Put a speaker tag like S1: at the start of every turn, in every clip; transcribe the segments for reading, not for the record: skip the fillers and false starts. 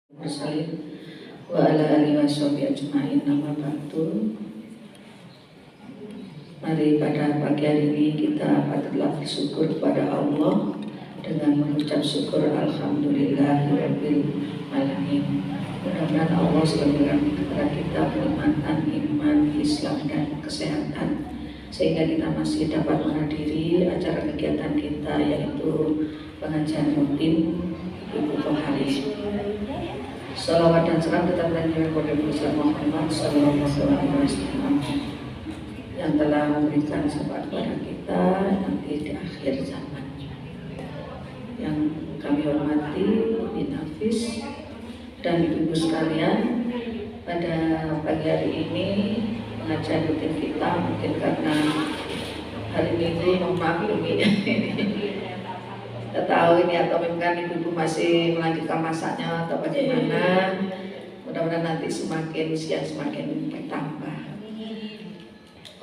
S1: Mursalin wa ala alihi washabihi ajmain. Nama ba'du. Mari pada pagi hari ini kita patutlah bersyukur kepada Allah dengan mengucap syukur alhamdulillahirabbil alamin. Mudah-mudahan Allah selalu kepada kita kenikmatan iman, Islam dan kesehatan sehingga kita masih dapat menghadiri acara kegiatan kita yaitu pengajian rutin Ibu Tohari. Salawat dan salam tetap lanjutkan kepada Muhammad Sallallahu Alaihi Wasallam yang telah memberikan syafaat kepada kita nanti di akhir zaman. Yang kami hormati Ibu Nafis dan ibu-ibu sekalian, pada pagi hari ini pengajian rutin kita mungkin karena hari Minggu memaklumi kita tahu ini atau memang ibu-ibu masih melanjutkan masaknya atau bagaimana. Mudah-mudahan nanti semakin siang semakin bertambah.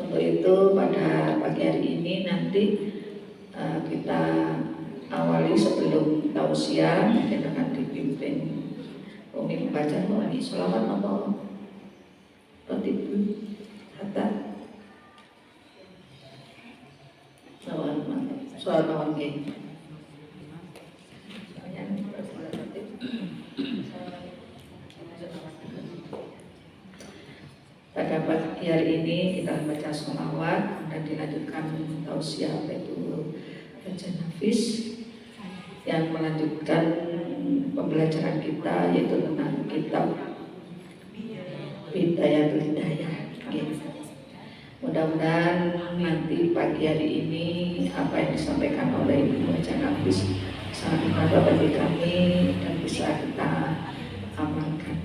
S1: Untuk itu pada pagi hari ini nanti kita awali sebelum tausiah mungkin akan dipimpin Umi membaca Umi sholawat apa Ibu kata soal nawan pada pagi hari ini kita membaca sholawat dan dilanjutkan tausiah yaitu baca nafis yang melanjutkan pembelajaran kita yaitu tentang kitab Bidayatul Hidayah. Mudah-mudahan nanti pagi hari ini apa yang disampaikan oleh Ibu Baca Nafis sangat bermanfaat bagi kami dan bisa kita amalkan.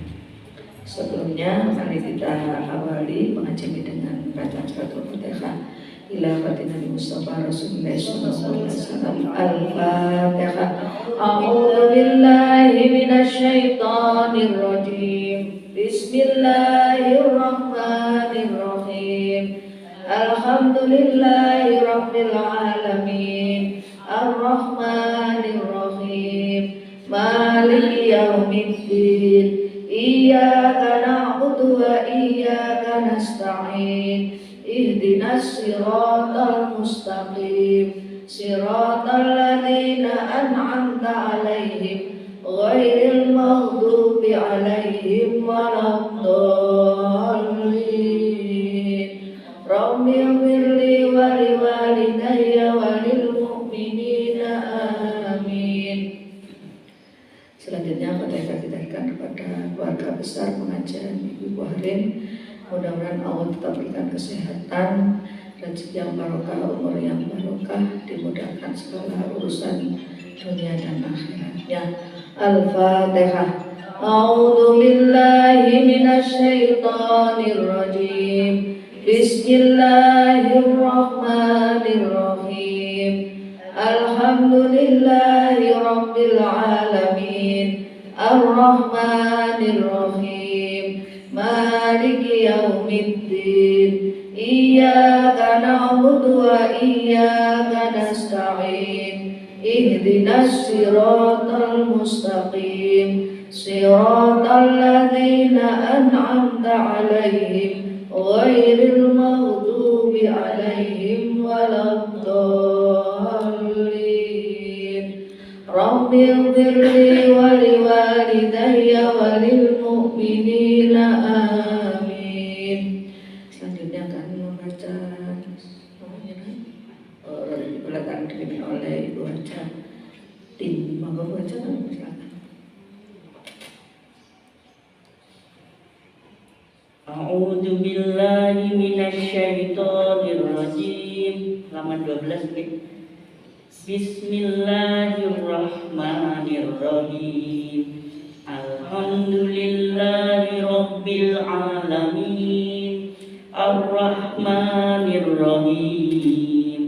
S1: Sebelumnya mari kita awali pengajian dengan bacaan suratul Fatihah ila fatina Mustafa Rasulullah sallallahu alaihi wasallam. Al-Fatihah. A'udzu billahi minasy syaithanir rajim. Bismillahirrahmanirrahim. Alhamdulillahi rabbil alamin. Ar-Rahmanir Rahim. Maliki yaumiddin. Iyyaka na'budu wa iyyaka nasta'in. Ihdinas siratal mustaqim. Siratal ladzina an'amta 'alaihim ghairil maghdubi 'alaihim waladdallin. Rabbi ighfirli wa liwalidayya wa lil mu'minina amin. Selanjutnya kita berikan kepada keluarga besar pengajian Ibu Buharin. Mudah-mudahan Allah tetap berikan kesehatan, rezeki yang barokah, umur yang barokah, dimudahkan segala urusan dunia dan akhiratnya. Al-Fatihah. A'udzu billahi minasy syaithanir rajim. Bismillahirrahmanirrahim. Alhamdulillahi rabbil alamin. Ar-Rahmanir Rahim. Maliki yaumiddin. Iyyaka na'budu wa iyyaka nasta'in. Ihdinas siratal mustaqim. Siratal ladzina an'amta 'alaihim ghairil maghdubi 'alaihim waladdallin. Rabbi ighfirli wa liwalidayya wa lil mu'minina amin. Selanjutnya kami membaca dipersilakan dipimpin oleh Ibu Haja Tin. Monggo Bu Haja, silakan.
S2: A'udzu billahi minasy syaithanir rajim. Halaman 12 nih. Bismillahirrahmanirrahim. Alhamdulillahi rabbil alamin. Ar-Rahmanir Rahim.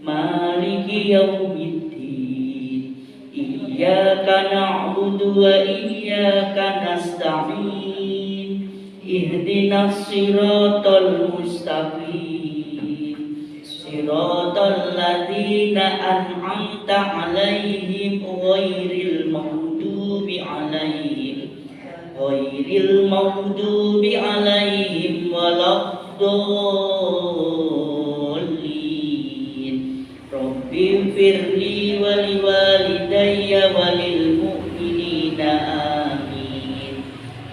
S2: Maliki yaumiddin. Iyyaka na'budu wa iyyaka nasta'in. Ihdinas siratal mustaqim. Siratal ladzina an'amta 'alaihim ghairil maghdubi 'alaihim ghairil maghdubi alaihim waladdallin. Rabbi firli wa liwalidayya wa lil mu'minina amin.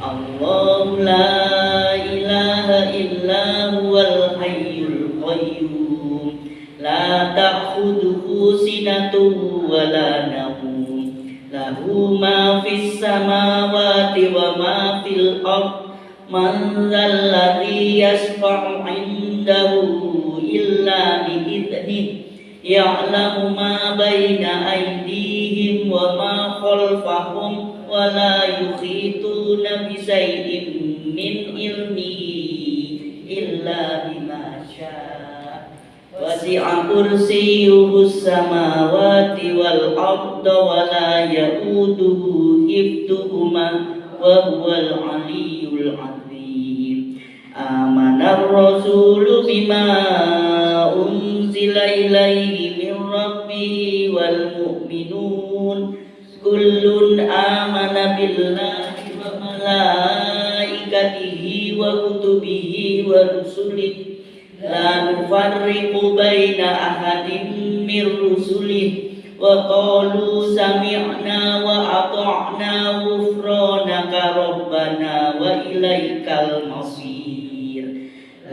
S2: Allahu la ilaha illa huwal hayyul qayyum la ta'khudhuhu sinatun wa la nawm lahu ma fis samawati wa ma fil ard man dzal ladzi yashfa'u 'indahu illa bi idnihi ya'lamu ma baina aydihim wa ma khalfahum wa la yuhituna bi shay'in min ilmihi illa bima syaa wasi'a kursiyyuhu samawati wal arda wa la ya'uduhu hifdhuhuma wa huwal 'aliyyul 'azim. Amanar rasulu bima unzila ilaihi min rabbihi wal mu'minun kullun amana billahi wa malaikatihi wa kutubihi wa rusulihi la nufarriqu baina ahadin min rusulihi wa qalu sami'na wa ata'na ghufranaka rabbana wa ilaikal masir.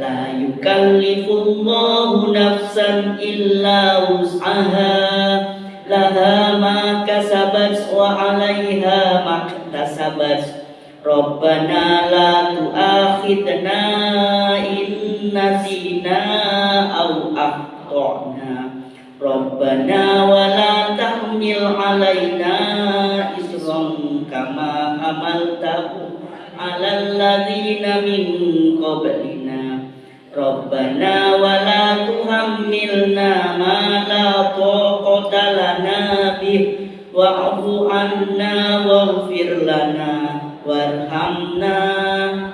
S2: La yukallifullahu nafsan illa wus'aha laha ma kasabat wa 'alaiha maktasabat. Rabbana la tu'akhidna in nasina aw akhtana. Rabbana wa la tahmil 'alaina isran kama hamaltahu 'alal ladzina min qablina. Rabbana wa la tuhammilna ma la taqata lana bih wa'fu 'anna waghfir lana warhamna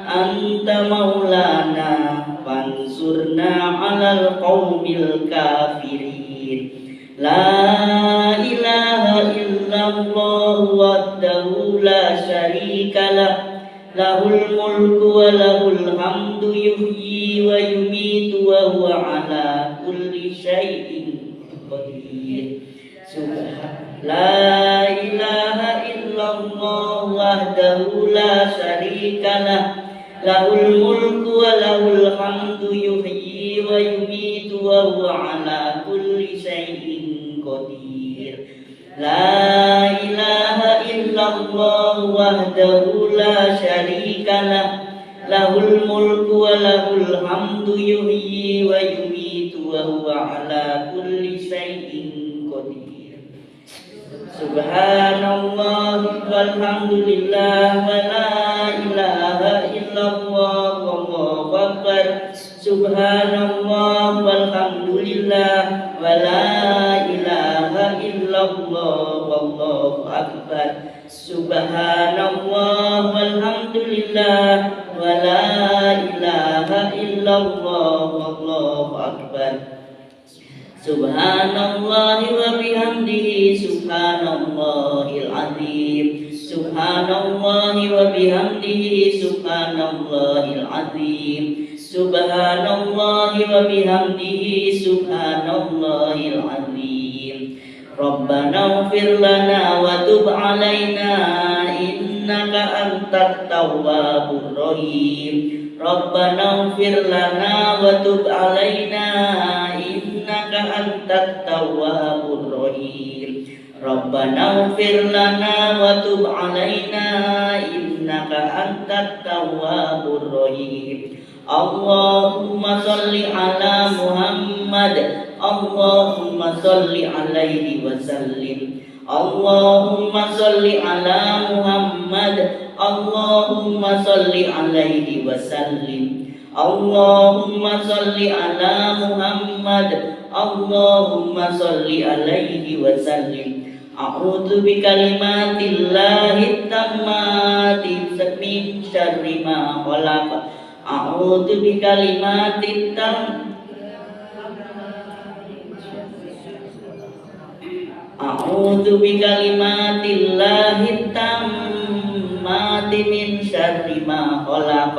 S2: anta maulana fansurna 'alal qaumil kafirin. La ilaha illallah wahdahu la syarika lah lahul mulku wa lahul hamdu yuhyi wa yumitu wa huwa ala kulli syai'in qadir. La ilaha illallah wahdahu la syarika lah lahul mulku wa lahul hamdu yuhyi wa yumitu wa huwa ala kulli syai'in qadir. La ilaha illallah wahdahu la syarika lah lahul mulku wa lahul hamdu yuhyi wa yumitu wa huwa ala kulli syai'in qadir. Subhanallah walhamdulillah wa la ilaha illallah wallahu akbar. Subhanallah walhamdulillah wa la ilaha illallah wallahu akbar. Subhanallah walhamdulillah wa la ilaha illallah wallahu akbar. Subhanallah wa bihamdihi subhanallahil azim. Subhanallah wa bihamdihi subhanallahil azim. Subhanallah wa bihamdihi subhanallahil azim. Rabbana ighfir lana wa tub 'alaina innaka antat tawwabur rahim. Rabbana ighfir lana wa tub 'alaina innaka antat tawwabur rahim. Rabbana ighfir lana wa tub 'alaina innaka antat tawwabur rahim. Allahumma shalli ala Muhammad. Allahumma shalli alaihi wa sallim. Allahumma shalli ala Muhammad. Allahumma shalli alaihi wa sallim. Allahumma shalli ala Muhammad. Allahumma shalli alaihi wa sallim. A'udzu bi kalimatillahi tammati min syarri ma khalaq. A'udzu bi kalimatit A'udzu bi kalimatillahi tammati Muhammadin min syarri ma khalaq.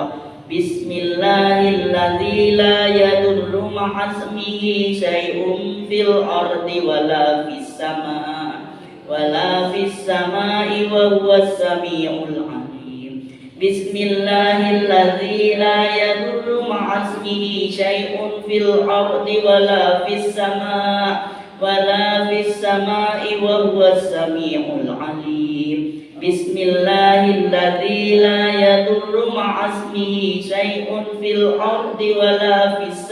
S2: Bismillahilladzi la yadurru ma'asmihi syai'un fil ardi wala fis samaa'i wa huwas samiul alim. Bismillahilladzi la yadurru ma'asmihi syai'un fil ardi wala fis samaa'i wa huwas samiul alim. Bismillahilladzi la yadurru ma'asmihi syai'un fil ardi wala fis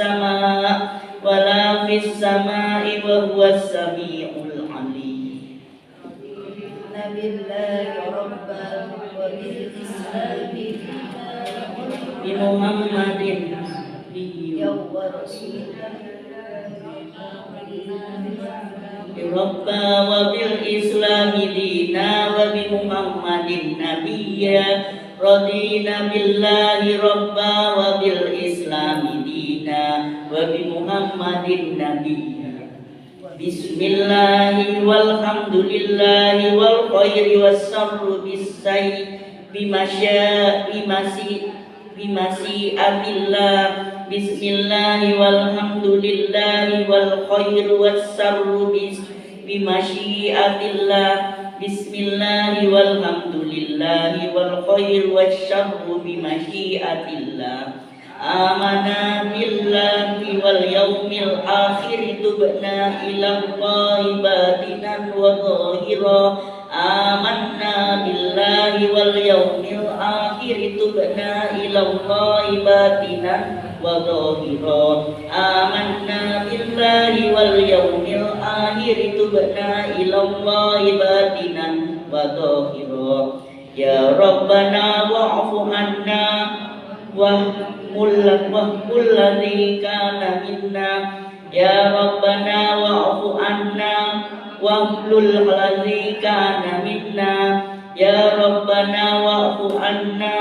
S2: samaa'i wa huwas samiul alim.
S1: Nabillahi rabban wa bil islami
S2: Bi Muhammadin
S1: ya wa rasulah
S2: Rabba wa bil islami dina wa bi Muhammadin nabiyya. Radina billahi rabba wa bil islami dina wa bi Muhammadin nabiyya. Bismillahi walhamdulillahi wal khairi wassarru bimasyiatillah. Bismillahi walhamdulillahi wal khairu wassarru bimasyiatillah. Bismillahi walhamdulillahi wal khairu wassarru bimasyiatillah. Amana billahi wal yaumil akhir tubna ilallahi batinan wa zahira. Amanna billahi wal yaumil akhir tubna ilallahi batinan wa zahira. Amanna billahi wal yaumil akhir tubna ilallahi batinan wa zahira. Ya Rabbana wa'fu anna wa kulladzi kana minna. Ya Rabbana wa'fu anna wa kulladzi kana minna. Ya Rabbana wa'fu anna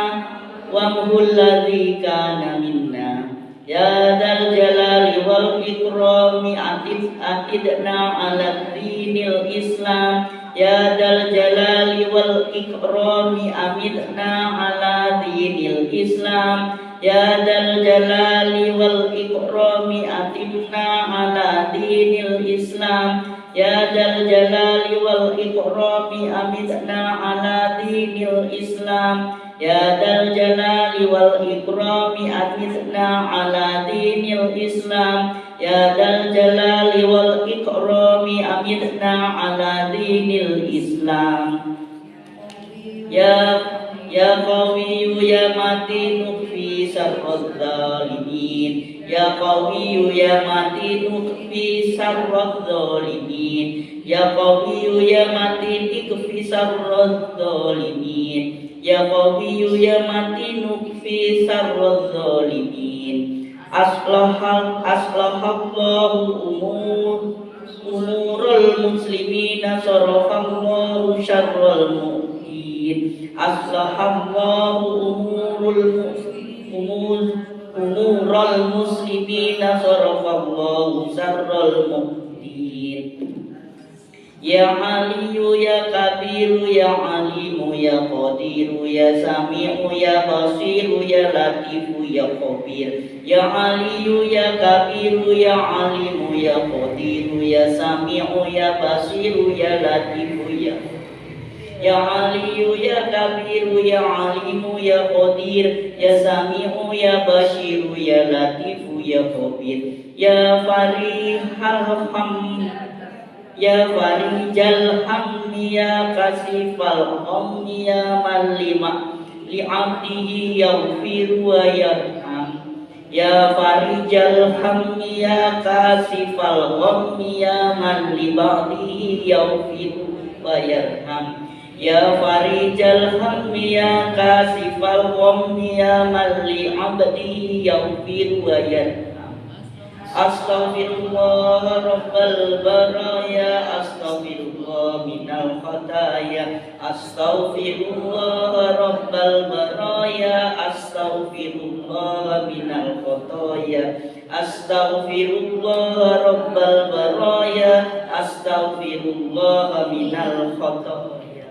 S2: wa kulladzi kana minna. Ya dzal jalali wal ikrami atidna ala dinil Islam. Ya dzal jalali wal ikrami amidna ala dinil Islam. Ya dzal jalali wal ikrami atimna ala dinil Islam. Ya dzal jalali wal ikrami amidna ala dinil Islam. Ya dzal jalali wal ikrami amidna ala dinil Islam. Ya dzal jalali wal ikrami amidna ala dinil Islam. Ya Qawiyyu ya Matinu fi syarril zalimin. Ya Qawiyyu ya Matinu fi syarril zalimin. Ya Qawiyyu ya Matinu fi syarril zalimin. Ya Qawiyyu ya Matinu fi syarril zalimin. Aslahallahu umurul muslimina sarafallahu syarral mu'min. Aslahallahu umurul muslimina sarafallahu syarral mu'min. Ya Aliyu ya Kabiru ya Alimu ya Qadiru ya Sami'u ya Basiru ya Latifu ya Khabir. Ya Aliyu ya Kabiru ya Alimu ya Qadiru ya Sami'u ya Basiru ya Latifu ya Aliyu ya Kabiru ya Alimu ya Qadir ya Sami'u ya Basiru ya Latifu ya Khabir. Ya Farihal Ya farijal hammi ya kasifal ghammi ya man li'abdihi yaghfiru wa yarham. Ya farijal hammi ya kasifal ghammi ya man li'abdihi yaghfiru wa yarham. Ya farijal hammi ya kasifal ghammi ya man li'abdihi yaghfiru wa yarham. Astaghfirullah rabbal baraya, astaghfirullah minal khataya. Astaghfirullah rabbal baraya, astaghfirullah minal khataya. Astaghfirullah rabbal baraya, astaghfirullah minal khataya.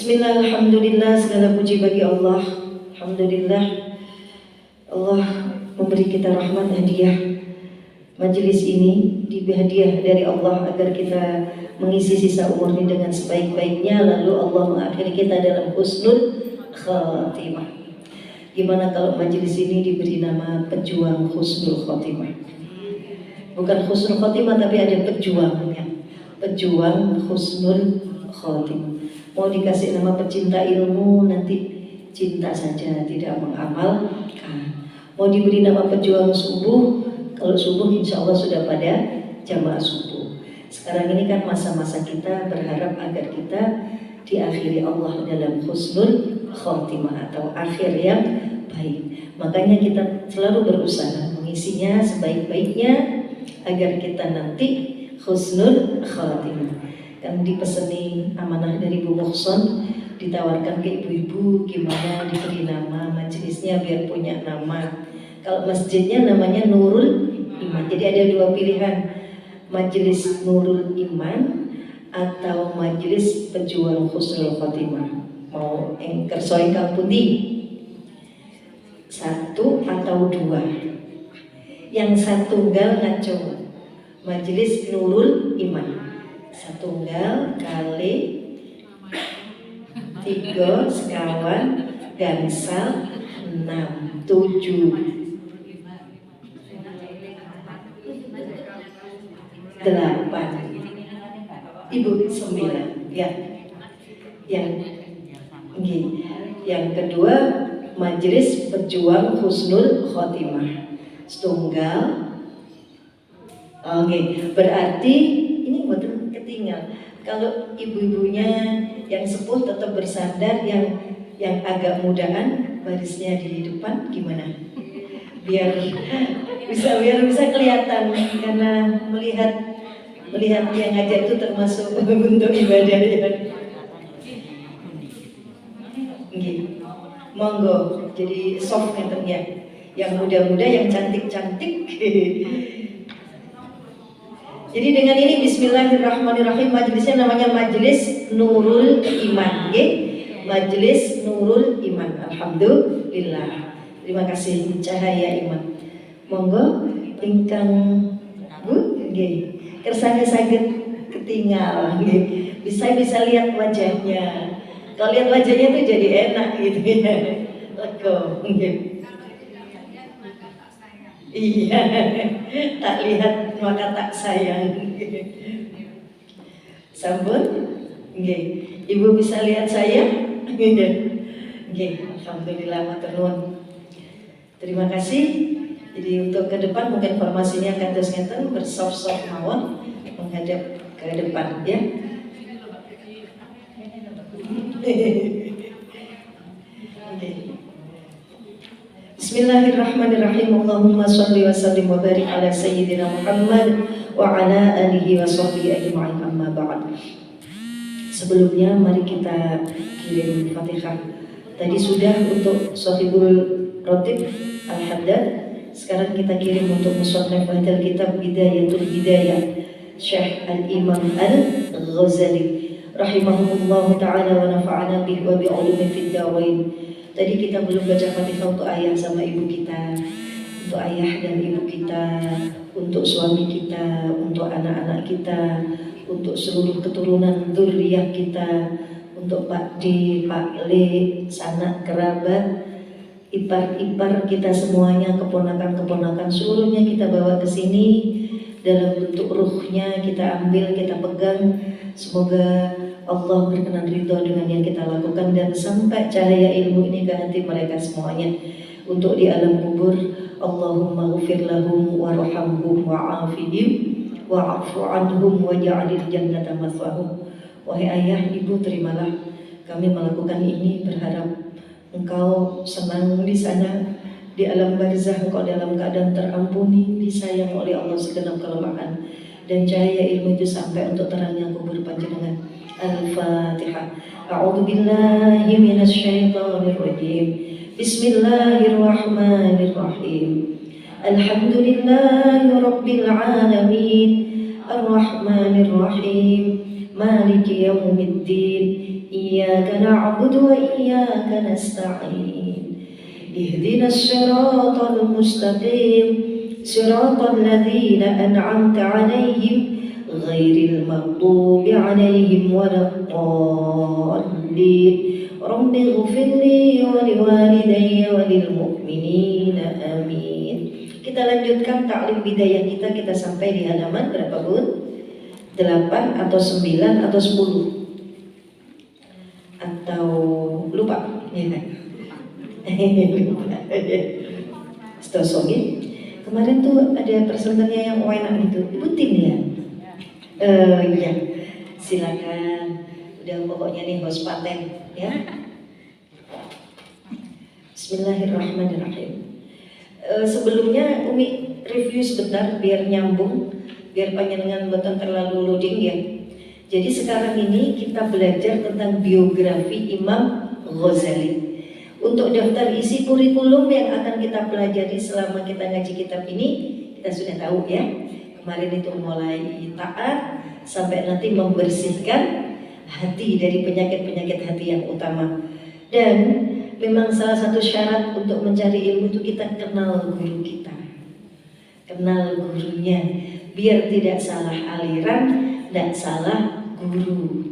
S3: Bismillah, alhamdulillah, segala puji bagi Allah. Alhamdulillah, Allah memberi kita rahmat hadiah. Majelis ini diberi hadiah dari Allah agar kita mengisi sisa umur ini dengan sebaik-baiknya, lalu Allah mengakhiri kita dalam husnul khatimah. Gimana kalau majelis ini diberi nama pejuang husnul khatimah? Bukan husnul khatimah tapi ada pejuangnya. Pejuang husnul khatimah. Mau dikasih nama pecinta ilmu, nanti cinta saja, tidak mengamalkan. Mau diberi nama pejuang subuh, kalau subuh insya Allah sudah pada jamaah subuh. Sekarang ini kan masa-masa kita berharap agar kita diakhiri Allah dalam husnul khatimah atau akhir yang baik. Makanya kita selalu berusaha mengisinya sebaik-baiknya agar kita nanti husnul khatimah. Kan dipeseni amanah dari Bu Muhson, ditawarkan ke ibu-ibu gimana diberi nama majelisnya biar punya nama. Kalau masjidnya namanya Nurul Iman. Jadi ada dua pilihan, majelis Nurul Iman atau majelis pejuang husnul khotimah. Mau kerso ingkang pundi? Satu atau dua? Yang satunggal ngaco majelis Nurul Iman. Satunggal kali 3 sekawan gangsal 6 7 8 Ibu 9 ya. Yang kedua majelis pejuang husnul khotimah setunggal. Berarti ini betul ketinggal. Kalau ibu-ibunya yang sepuh tetap bersandar, yang agak mudaan barisnya di depan gimana? Biar bisa kelihatan, karena melihat yang ngajar itu termasuk bentuk ibadah ya. Monggo, jadi soft ya. Yang muda-muda, yang cantik-cantik. Jadi dengan ini bismillahirrahmanirrahim, majelisnya namanya Majelis Nurul Iman, Majelis Nurul Iman. Alhamdulillah. Terima kasih cahaya iman. Monggo ingkang Bu nggih. Kersane saged ketinggal nggih. Bisa lihat wajahnya. Kalau lihat wajahnya tuh jadi enak gitu ya. Lega nggih. Iya. Tak lihat maka tak sayang. Sampun nggih. Ibu bisa lihat saya? Nggih. Alhamdulillah matur nuwun. Terima kasih. Jadi untuk ke depan mungkin formasinya akan terus ngeten bersop-sop mawon menghadap ke depan ya. Bismillahirrahmanirrahim. Allahumma sholli wa sallim wa barik ala sayyidina Muhammad wa ala alihi wa sahbihi ajma'in, amma ba'd. Sebelumnya mari kita kirim Fatihah. Tadi sudah untuk Shahibul Rotib Al-Haddad. Sekarang kita kirim untuk Musannaf Hadal Kitab Bidayatul Hidayah Syekh Al-Imam Al-Ghazali rahimahullah ta'ala wa nafa'ana bihi wa bi'ulumi fid darain. Tadi kita belum baca Fatihah untuk ayah sama ibu kita, untuk ayah dan ibu kita, untuk suami kita, untuk anak-anak kita, untuk seluruh keturunan dzurriyyah kita, untuk Pak D, Pak Le, sanak kerabat, ipar-ipar kita semuanya, keponakan-keponakan seluruhnya kita bawa ke sini dalam bentuk ruhnya, kita ambil, kita pegang. Semoga Allah berkenan ridho dengan yang kita lakukan dan sampai cahaya ilmu ini ke hati mereka semuanya. Untuk di alam kubur, Allahumma ghfir lahum warhamhum wa'afihim wa'afu anhum waj'alil jannata mathwahum. Wahai ayah, ibu, terimalah kami melakukan ini, berharap Engkau senang di sana, di alam barzah Engkau dalam keadaan terampuni, disayang oleh Allah segenap kelemahan, dan cahaya ilmu itu sampai untuk terangnya kubur panjenengan. Al-Fatihah. A'udzubillahi minasyaitonir rajim. Bismillahirrahmanirrahim. Alhamdulillahi rabbil alamin. Ar-Rahmanir Rahim. maliki yaumiddin, iyyaka na'budu wa iyyaka nasta'in, ihdinas siratal mustaqim, siratal ladzina an'amta 'alaihim ghairil maghdubi 'alaihim waladdallin. Rabbi ighfirli wa liwalidayya wa lil mu'minina amin. Kita lanjutkan taklim bidayah kita sampai di halaman berapa, Bun? 8 atau 9 atau 10 atau lupa ya. Stosongin kemarin tuh ada presenternya yang enak gitu, ikutin ya. Ya silakan, udah pokoknya nih host paten ya. Bismillahirrahmanirrahim. Sebelumnya Umi review sebentar biar nyambung, biar panjenengan boten terlalu loading ya. Jadi sekarang ini kita belajar tentang biografi Imam Ghazali. Untuk daftar isi kurikulum yang akan kita pelajari selama kita ngaji kitab ini, kita sudah tahu ya. Kemarin itu mulai taat sampai nanti membersihkan hati dari penyakit-penyakit hati yang utama. Dan memang salah satu syarat untuk mencari ilmu itu kita kenal guru kita, kenal gurunya, biar tidak salah aliran dan salah guru.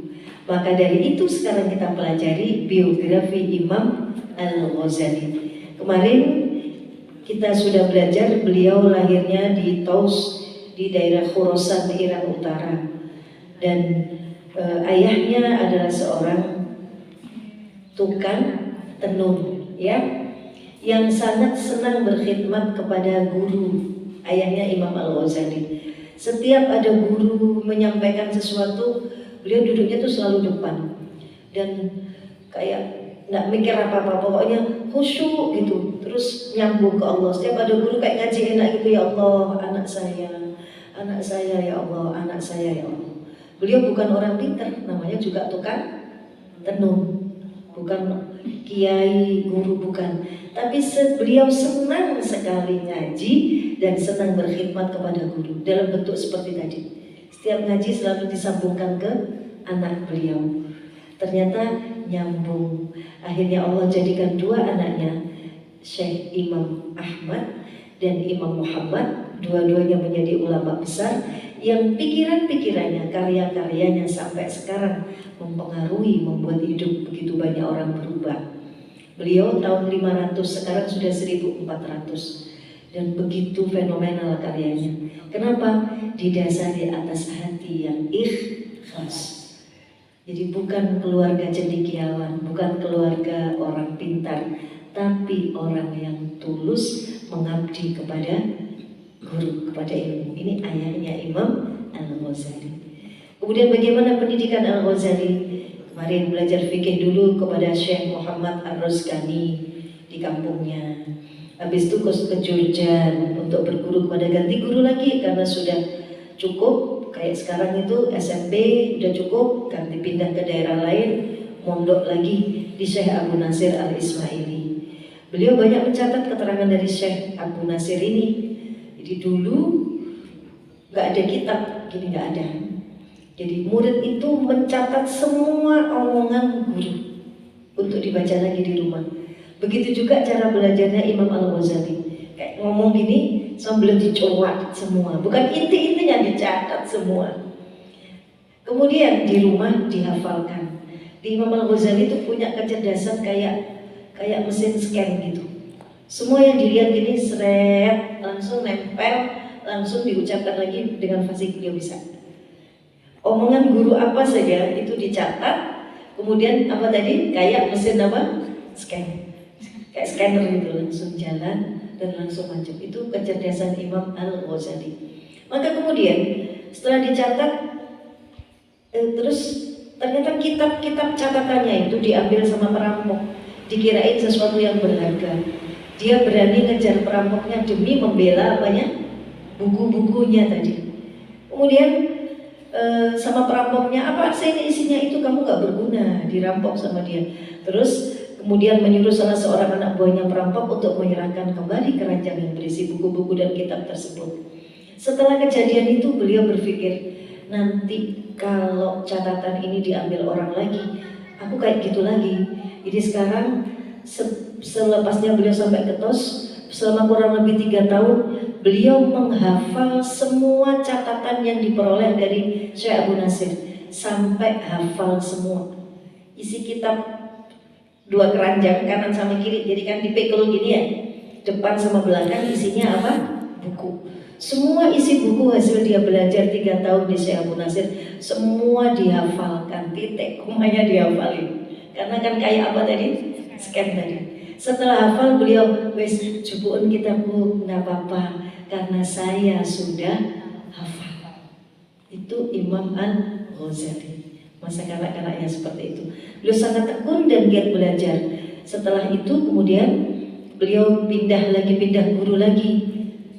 S3: Maka dari itu sekarang kita pelajari biografi Imam Al-Ghazali. Kemarin kita sudah belajar beliau lahirnya di Taus di daerah Khorasan di Iran Utara, dan ayahnya adalah seorang tukang tenun ya, yang sangat senang berkhidmat kepada guru. Ayahnya Imam Al-Ghazali, setiap ada guru menyampaikan sesuatu, beliau duduknya tuh selalu depan dan kayak nggak mikir apa-apa, pokoknya khusyuk gitu, terus nyambung ke Allah. Setiap ada guru kayak ngaji enak gitu, ya Allah anak saya ya Allah, anak saya ya Allah. Beliau bukan orang pintar, namanya juga tukang tenun, bukan kiai, guru, bukan. Tapi beliau senang sekali ngaji dan senang berkhidmat kepada guru dalam bentuk seperti tadi. Setiap ngaji selalu disambungkan ke anak beliau. Ternyata nyambung. Akhirnya Allah jadikan dua anaknya, Syekh Imam Ahmad dan Imam Muhammad, dua-duanya menjadi ulama besar yang pikiran-pikirannya, karya-karyanya sampai sekarang mempengaruhi, membuat hidup begitu banyak orang berubah. Beliau tahun 500, sekarang sudah 1400, dan begitu fenomenal karyanya. Kenapa? Didasari atas hati yang ikhlas. Jadi bukan keluarga cendekiawan, bukan keluarga orang pintar, tapi orang yang tulus mengabdi kepada guru, kepada ilmu. Ini ayahnya Imam Al-Ghazali. Kemudian bagaimana pendidikan Al-Ghazali? Kemarin belajar fikih dulu kepada Syekh Muhammad Ar-Rozqani di kampungnya. Habis itu ke Jurjan untuk berguru kepada ganti guru lagi karena sudah cukup. Kayak sekarang itu SMP udah cukup, ganti pindah ke daerah lain, mondok lagi di Syekh Abu Nasir Al-Ismaili. Beliau banyak mencatat keterangan dari Syekh Abu Nasir ini. Jadi dulu nggak ada kitab, gini nggak ada. Jadi murid itu mencatat semua omongan guru untuk dibaca lagi di rumah. Begitu juga cara belajarnya Imam Al-Ghazali. Kayak ngomong gini sambil dicoret semua, bukan inti-intinya dicatat semua. Kemudian di rumah dihafalkan. Di Imam Al-Ghazali itu punya kecerdasan kayak mesin scan gitu. Semua yang dilihat gini seret, langsung nempel, langsung diucapkan lagi dengan fasih beliau bisa. Omongan guru apa saja itu dicatat, kemudian apa tadi? Kayak mesin apa? Scan. Kayak scanner gitu, langsung jalan dan langsung maju. Itu kecerdasan Imam Al-Ghazali. Maka kemudian setelah dicatat, terus ternyata kitab-kitab catatannya itu diambil sama perampok, dikirain sesuatu yang berharga. Dia berani ngejar perampoknya demi membela apanya? Buku-bukunya tadi. Kemudian sama perampoknya, apa sih ini isinya? Itu kamu gak berguna, dirampok sama dia. Terus kemudian menyuruh salah seorang anak buahnya perampok untuk menyerahkan kembali keranjang yang berisi buku-buku dan kitab tersebut. Setelah kejadian itu beliau berpikir, nanti kalau catatan ini diambil orang lagi, aku kayak gitu lagi. Jadi sekarang selepasnya beliau sampai ke TOS, selama kurang lebih 3 tahun, beliau menghafal semua catatan yang diperoleh dari Syekh Abu Nasir, sampai hafal semua. Isi kitab 2 keranjang kanan sama kiri, jadi kan dipikul gini ya, depan sama belakang isinya apa? Buku. Semua isi buku hasil dia belajar 3 tahun di Syekh Abu Nasir, semua dihafalkan, titik komanya dihafalin. Karena kan kayak apa tadi? Scan tadi. Setelah hafal beliau, wes cubuun kita bu, nggak apa-apa, karena saya sudah hafal. Itu Imam Al-Ghazali. Masa kanak-kanaknya seperti itu. Beliau sangat tekun dan giat belajar. Setelah itu kemudian beliau pindah guru lagi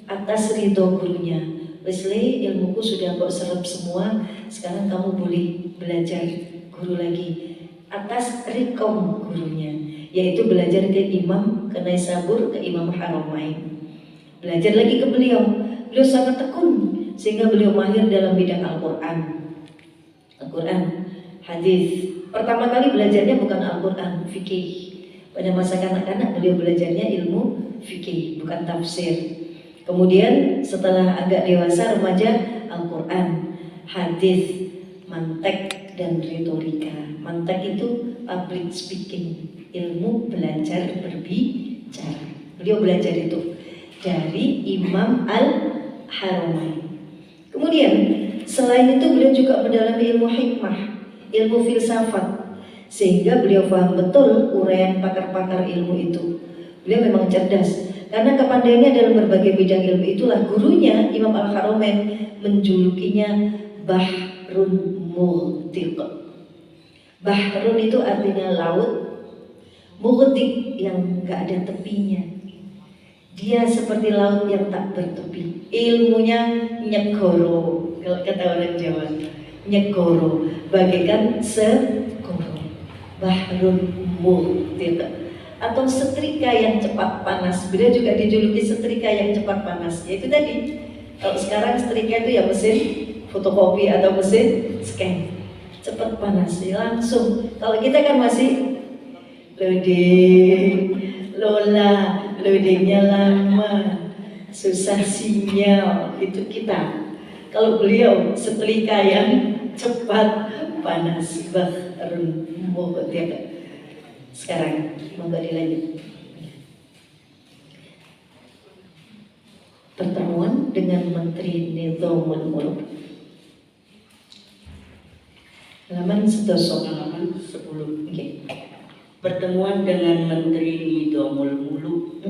S3: atas ridho gurunya. Wesley, ilmuku sudah kok serap semua, sekarang kamu boleh belajar guru lagi atas rekom gurunya, yaitu belajar ke Imam, ke Naisabur, ke Imam Haramain. Belajar lagi ke beliau. Beliau sangat tekun sehingga beliau mahir dalam bidang Al-Quran, hadis. Pertama kali belajarnya bukan Al-Quran, fikih. Pada masa kanak-kanak beliau belajarnya ilmu fikih, bukan tafsir. Kemudian setelah agak dewasa remaja, Al-Quran, hadis, mantek dan retorika. Mantek itu public speaking, ilmu belajar berbicara. Beliau belajar itu dari Imam Al-Haramain. Kemudian selain itu beliau juga mendalami ilmu hikmah, ilmu filsafat, sehingga beliau paham betul uraian pakar-pakar ilmu itu. Beliau memang cerdas. Karena kepandaiannya dalam berbagai bidang ilmu itulah gurunya Imam Al-Haramain menjulukinya Bahrun Mughtiq. Bahrun itu artinya laut, Mughtiq yang gak ada tepinya. Dia seperti laut yang tak bertepi. Ilmunya nyegoro, kalau kata orang Jawa, nyegoro, bagaikan segoro. Bahrun Mughtiq. Atau setrika yang cepat panas. Beliau juga dijuluki setrika yang cepat panas. Yaitu tadi, kalau sekarang setrika itu ya mesin fotokopi atau mesin scan, cepat panas, ya langsung. Kalau kita kan masih loading, loadingnya lama, susah sinyal, itu kita. Kalau beliau setrika yang cepat panas, Bahrun Mughtiq. Sekarang monggo dilanjut. Pertemuan dengan Menteri Nizamul Mulk. Halaman 10. Okay.
S2: Pertemuan dengan Menteri Nizamul Mulk.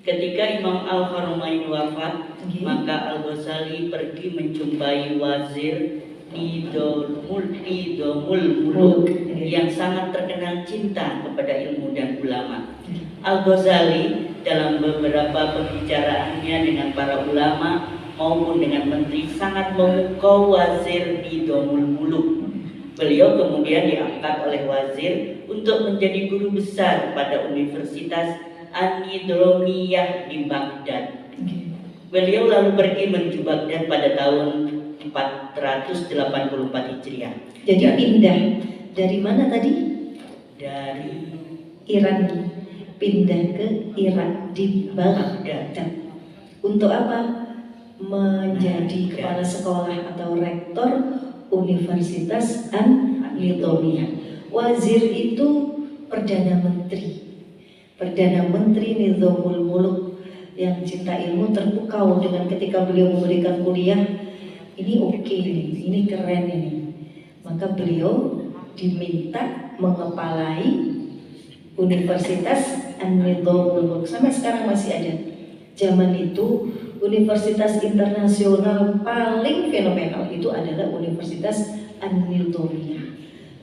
S2: Ketika Imam Al-Haramain wafat, maka Al-Ghazali pergi menjumpai Wazir Nizamul Mulk yang sangat terkenal cinta kepada ilmu dan ulama. Al-Ghazali dalam beberapa pembicaraannya dengan para ulama maupun dengan menteri sangat memukau Wazir Nizamul Mulk. Beliau kemudian diangkat oleh Wazir untuk menjadi guru besar pada Universitas An-Nidromiyah di Baghdad. Beliau lalu pergi menuju Baghdad pada tahun 484 Hijriah.
S3: Jadi pindah dari mana tadi?
S2: Dari
S3: Iran, pindah ke Irak di Baghdad. Untuk apa? Menjadi kepala sekolah atau rektor Universitas An-Nidromiyah. Wazir itu perdana menteri Nizamul Mulk yang cinta ilmu terpukau dengan ketika beliau memberikan kuliah. Ini oke nih, ini keren ini. Maka beliau diminta mengepalai Universitas An-Nidromiyah Mulk. Sampai sekarang masih ada. Zaman itu universitas internasional paling fenomenal itu adalah Universitas An-Nidromiyah.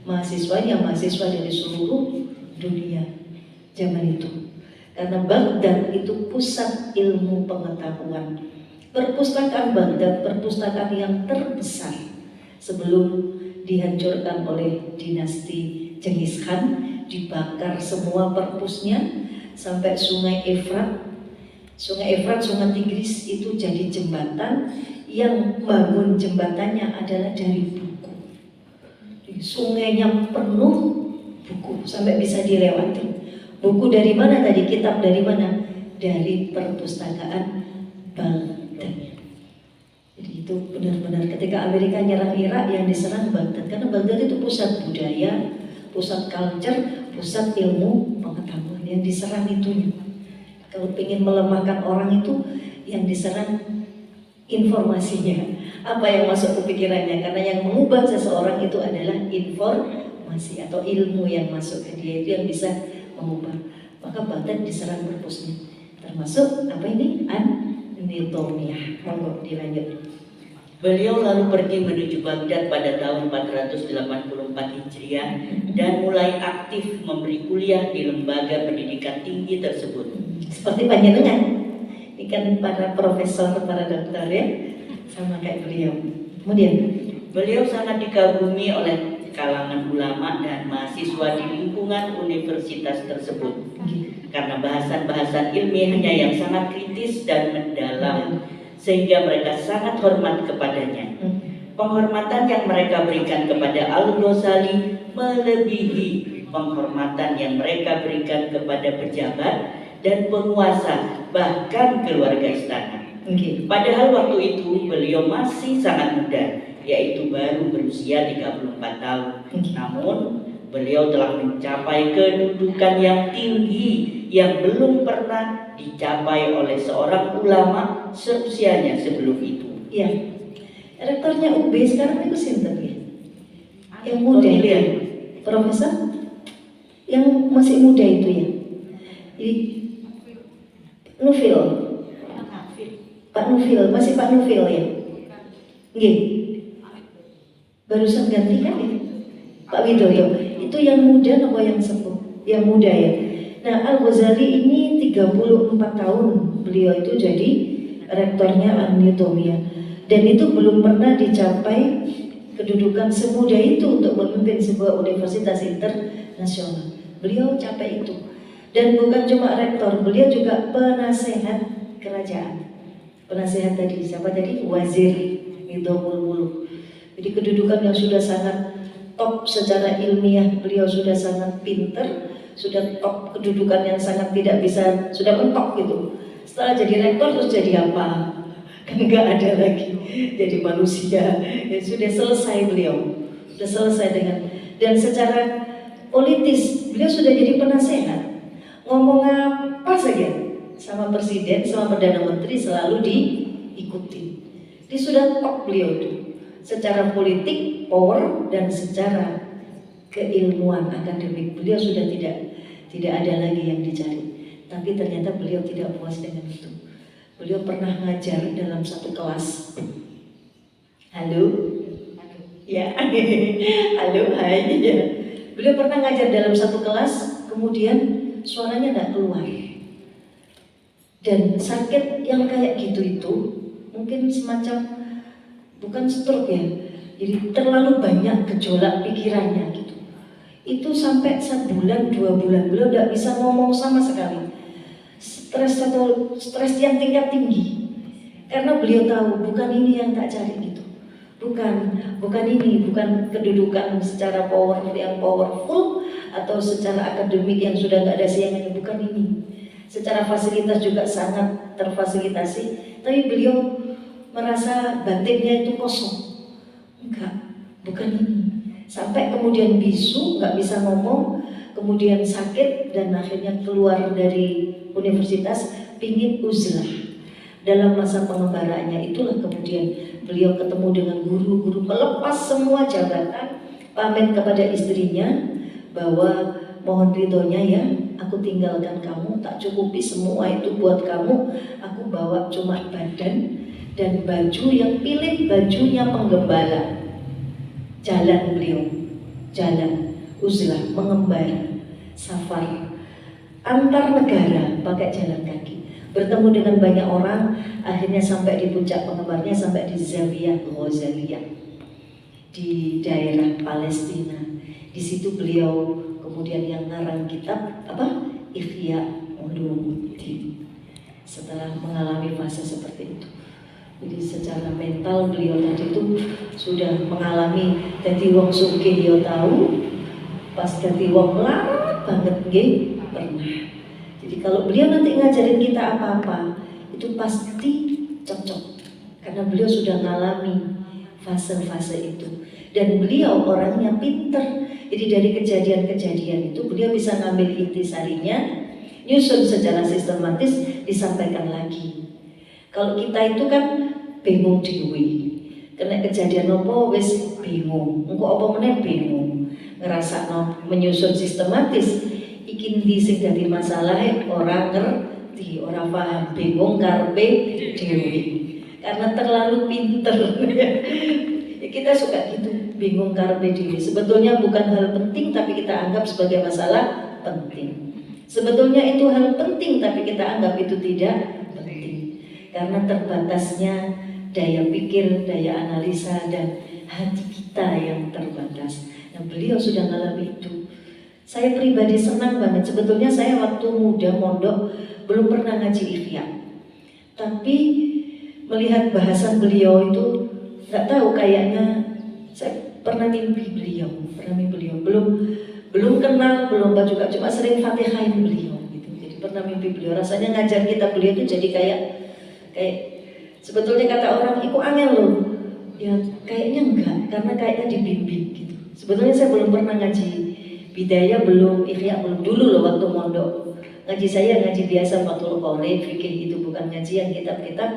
S3: Mahasiswanya mahasiswa dari seluruh dunia zaman itu. Karena Baghdad itu pusat ilmu pengetahuan. Perpustakaan Baghdad, perpustakaan yang terbesar sebelum dihancurkan oleh dinasti Genghis Khan, dibakar semua perpusnya sampai Sungai Efrat. Sungai Efrat, Sungai Tigris itu jadi jembatan yang bangun jembatannya adalah dari buku. Sungainya penuh buku sampai bisa dilewati. Buku dari mana tadi? Kitab dari mana? Dari perpustakaan Baghdad. Jadi itu benar-benar ketika Amerika nyerang Irak yang diserang Baghdad, karena Baghdad itu pusat budaya, pusat culture, pusat ilmu pengetahuan. Yang diserang itunya. Kalau ingin melemahkan orang itu, yang diserang informasinya, apa yang masuk ke pikirannya, karena yang mengubah seseorang itu adalah informasi atau ilmu yang masuk ke dia, itu yang bisa mengubah. Maka Baghdad diserang perpusnya, termasuk apa ini? An-Nizamiyah. Monggo dilanjut.
S2: Beliau lalu pergi menuju Baghdad pada tahun 484 Hijriah dan mulai aktif memberi kuliah di lembaga pendidikan tinggi tersebut.
S3: Seperti panjenengan, ini kan para profesor, para dokter ya, sama kayak beliau. Kemudian
S2: beliau sangat dikagumi oleh kalangan ulama dan mahasiswa di lingkungan universitas tersebut karena bahasan-bahasan ilmiahnya yang sangat kritis dan mendalam, sehingga mereka sangat hormat kepadanya. Penghormatan yang mereka berikan kepada Al-Ghazali melebihi penghormatan yang mereka berikan kepada pejabat dan penguasa, bahkan keluarga istana. Padahal waktu itu beliau masih sangat muda, yaitu baru berusia 34 tahun. Namun beliau telah mencapai kedudukan yang tinggi yang belum pernah dicapai oleh seorang ulama seusianya sebelum itu.
S3: ya, rektornya UB sekarang itu sinten ya? Yang muda ya, profesor yang masih muda itu ya. Jadi Nufil, Pak Nufil, masih Pak Nufil ya? Nggih. Barusan ganti kan ya? Pak Widoyo. Itu yang muda atau yang sepuh? Yang muda ya. Nah, Al-Ghazali ini 34 tahun beliau itu jadi rektornya An-Nizamiyah, dan itu belum pernah dicapai kedudukan semudah itu untuk memimpin sebuah universitas internasional. Beliau capai itu. Dan bukan cuma rektor, beliau juga penasehat kerajaan. Penasehat tadi, siapa tadi? Wazir Nizamul Muluk. Jadi kedudukan yang sudah sangat top secara ilmiah, beliau sudah sangat pinter, sudah top kedudukan yang sangat tidak bisa, sudah mentok gitu. Setelah jadi rektor terus jadi apa? Kan nggak ada lagi, jadi manusia. Ya, sudah selesai beliau, sudah selesai dengan, dan secara politis beliau sudah jadi penasehat. Ngomong apa saja sama presiden, sama perdana menteri selalu diikuti. Dia sudah top beliau itu, secara politik, power, dan secara keilmuan akademik beliau sudah tidak ada lagi yang dicari. Tapi ternyata beliau tidak puas dengan itu. Beliau pernah ngajar dalam satu kelas. Halo, ya, halo, hai. Ya. Beliau pernah ngajar dalam satu kelas, kemudian suaranya nggak keluar. Dan sakit yang kayak gitu itu mungkin semacam, bukan stroke ya, jadi terlalu banyak gejolak pikirannya gitu. Itu sampai 1 bulan, 2 bulan beliau tidak bisa ngomong sama sekali. Stres yang tingkat tinggi. Karena beliau tahu bukan ini yang tak cari gitu. Bukan ini, bukan kedudukan secara power yang powerful atau secara akademik yang sudah nggak ada siangannya, bukan ini. Secara fasilitas juga sangat terfasilitasi, tapi beliau merasa batinnya itu kosong. Enggak, bukan ini. Sampai kemudian bisu, nggak bisa ngomong, kemudian sakit, dan akhirnya keluar dari universitas, pingin uzlah. Dalam masa pengembaraannya itulah kemudian beliau ketemu dengan guru-guru, melepas semua jabatan, pamit kepada istrinya bahwa mohon ridhonya ya, aku tinggalkan kamu, tak cukupi semua itu buat kamu, aku bawa cuma badan dan baju yang pilih bajunya penggembala. Jalan beliau, jalan uzlah, mengembara, safar antar negara pakai jalan kaki, bertemu dengan banyak orang, akhirnya sampai di puncak pengembarnya, sampai di Zawiyah Ghazaliyah di daerah Palestina. Di situ beliau kemudian yang ngarang kitab apa? Ihya Ulumuddin. Setelah mengalami fase seperti itu, Jadi secara mental beliau tadi itu sudah mengalami jadi wong sugih yo tahu, pas jadi wong melarat banget nggih pernah. Jadi kalau beliau nanti ngajarin kita apa-apa itu pasti cocok karena beliau sudah mengalami fase-fase itu dan beliau orangnya pinter. Jadi dari kejadian-kejadian itu beliau bisa ngambil intisarinya, nyusun secara sistematis, disampaikan lagi. Kalau kita itu kan bingung dewe, kena kejadian apa wis bingung, engko apa meneh bingung, ngerasa menyusun sistematis, iki ndi sing dadi masalahe ora ngerti, ora paham, bingung karepe dewe karena terlalu pinter. Ya, kita suka gitu, bingung karepe dewe. Sebetulnya bukan hal penting tapi kita anggap sebagai masalah penting. Sebetulnya itu hal penting tapi kita anggap itu tidak penting karena terbatasnya daya pikir, daya analisa dan hati kita yang terbatas. Nah, beliau sudah mengalami itu. Saya pribadi senang banget. Sebetulnya saya waktu muda mondok belum pernah ngaji Ihya. Tapi melihat bahasan beliau itu nggak tahu, kayaknya saya pernah mimpi beliau. Belum kenal, belum juga cuma sering Fatihain beliau gitu. Jadi pernah mimpi beliau. Rasanya ngajar kita beliau itu jadi kayak sebetulnya kata orang itu angel loh. Ya kayaknya enggak, karena kayaknya dibimbing gitu. Sebetulnya saya belum pernah ngaji Bidayah, belum Ihya, belum dulu loh waktu mondok. Ngaji saya ngaji biasa Fathul Qorib, fikih gitu, bukan ngaji yang kitab-kitab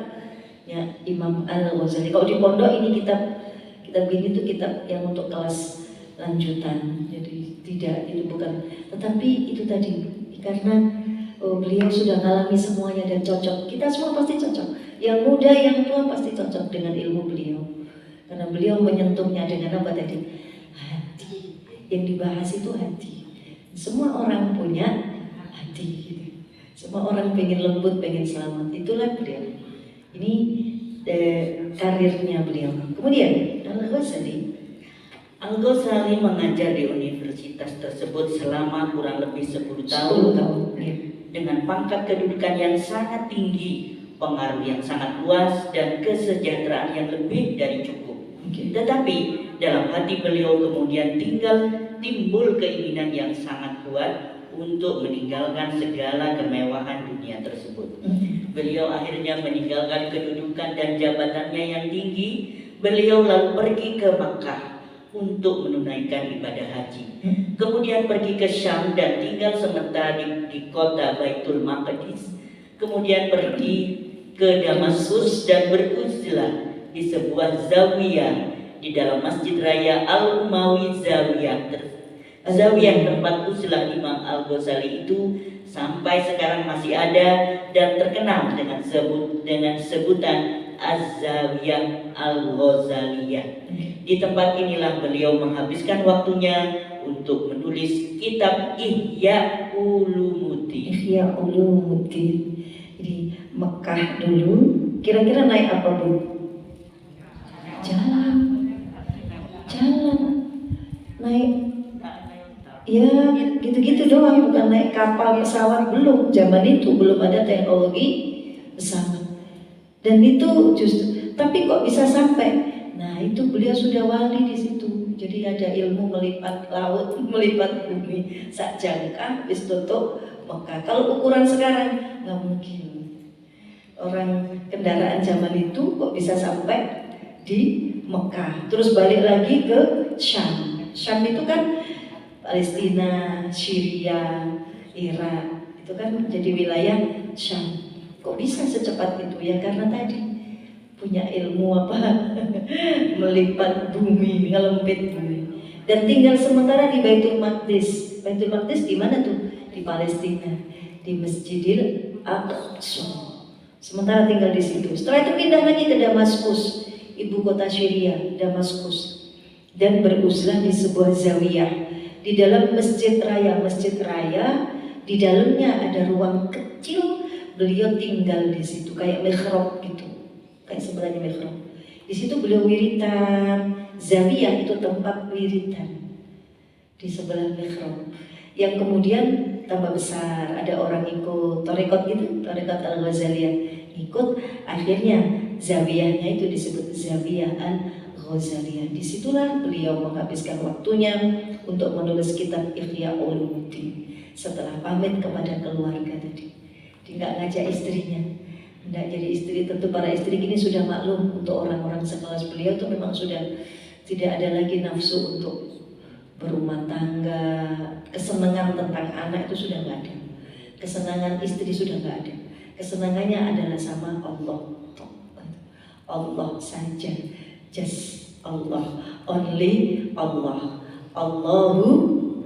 S3: ya Imam Al-Ghazali. Kalau di pondok ini kitab ini tuh kitab yang untuk kelas lanjutan. Jadi tidak, itu bukan. Tetapi itu tadi karena beliau sudah mengalami semuanya dan cocok. Kita semua pasti cocok. Yang muda, yang tua pasti cocok dengan ilmu beliau. Karena beliau menyentuhnya dengan apa tadi? Hati. Yang dibahas itu hati. Semua orang punya hati. Gitu. Semua orang pengen lembut, pengen selamat. Itulah beliau. Ini karirnya beliau. Kemudian
S2: Al-Ghazali mengajar di universitas tersebut selama kurang lebih 10 tahun. Dengan pangkat kedudukan yang sangat tinggi, pengaruh yang sangat luas, dan kesejahteraan yang lebih dari cukup. Tetapi dalam hati beliau kemudian timbul keinginan yang sangat kuat untuk meninggalkan segala kemewahan dunia tersebut. Beliau akhirnya meninggalkan kedudukan dan jabatannya yang tinggi. Beliau lalu pergi ke Makkah untuk menunaikan ibadah haji. Kemudian pergi ke Syam dan tinggal sementara di kota Baitul Maqdis. Kemudian pergi ke Damaskus dan beruzlah di sebuah zawiyah di dalam Masjid Raya Al-Umawi Zawiyah tempat uzlah Imam Al-Ghazali itu sampai sekarang masih ada dan terkenal dengan sebutan Az-Zawiyah Al-Ghazaliyah. Di tempat inilah beliau menghabiskan waktunya untuk menulis kitab Ihya Ulumuddin.
S3: Ihya Ulumuddin. Jadi Mekah dulu, kira-kira naik apa Bu? Jalan. Naik. Ya gitu-gitu doang, bukan naik kapal, pesawat, belum. Zaman itu belum ada teknologi pesawat. Dan itu justru, tapi kok bisa sampai? Nah itu beliau sudah wali di situ. Jadi ada ilmu melipat laut, melipat bumi, sak jangka, bis tutup Mekah. Kalau ukuran sekarang nggak mungkin. Orang kendaraan zaman itu kok bisa sampai di Mekah, terus balik lagi ke Syam. Syam itu kan Palestina, Syria, Irak, itu kan jadi wilayah Syam. Kok bisa secepat itu? Ya karena tadi punya ilmu melipat bumi, ngelempit bumi. Dan tinggal sementara di Baitul Maqdis. Baitul Maqdis di mana tuh? Di Palestina, di Masjidil Aqsa. Sementara tinggal di situ. Setelah itu pindah lagi ke Damaskus, ibu kota Syria, Damaskus, dan beruzlah di sebuah zawiyah di dalam masjid raya. Di dalamnya ada ruang kecil. Beliau tinggal di situ kayak mihrab gitu, kayak sebelahnya mihrab. Di situ beliau wiritan. Zawiyah itu tempat wiritan di sebelah mihrab. Yang kemudian tambah besar, ada orang ikut tarekat gitu, tarekat Al-Ghazaliyah ikut, akhirnya zawiyahnya itu disebut Zawiyah Al-Ghazaliyah. Disitulah beliau menghabiskan waktunya untuk menulis kitab Ihya Ulumuddin setelah pamit kepada keluarga tadi. Dia nggak ngajak istrinya, nggak jadi istri. Tentu para istri gini sudah maklum, untuk orang-orang sekelas beliau itu memang sudah tidak ada lagi nafsu untuk berumah tangga, kesenangan tentang anak itu sudah nggak ada, kesenangan istri sudah nggak ada. Kesenangannya adalah sama Allah, Allah saja, just Allah, only Allah, Allahu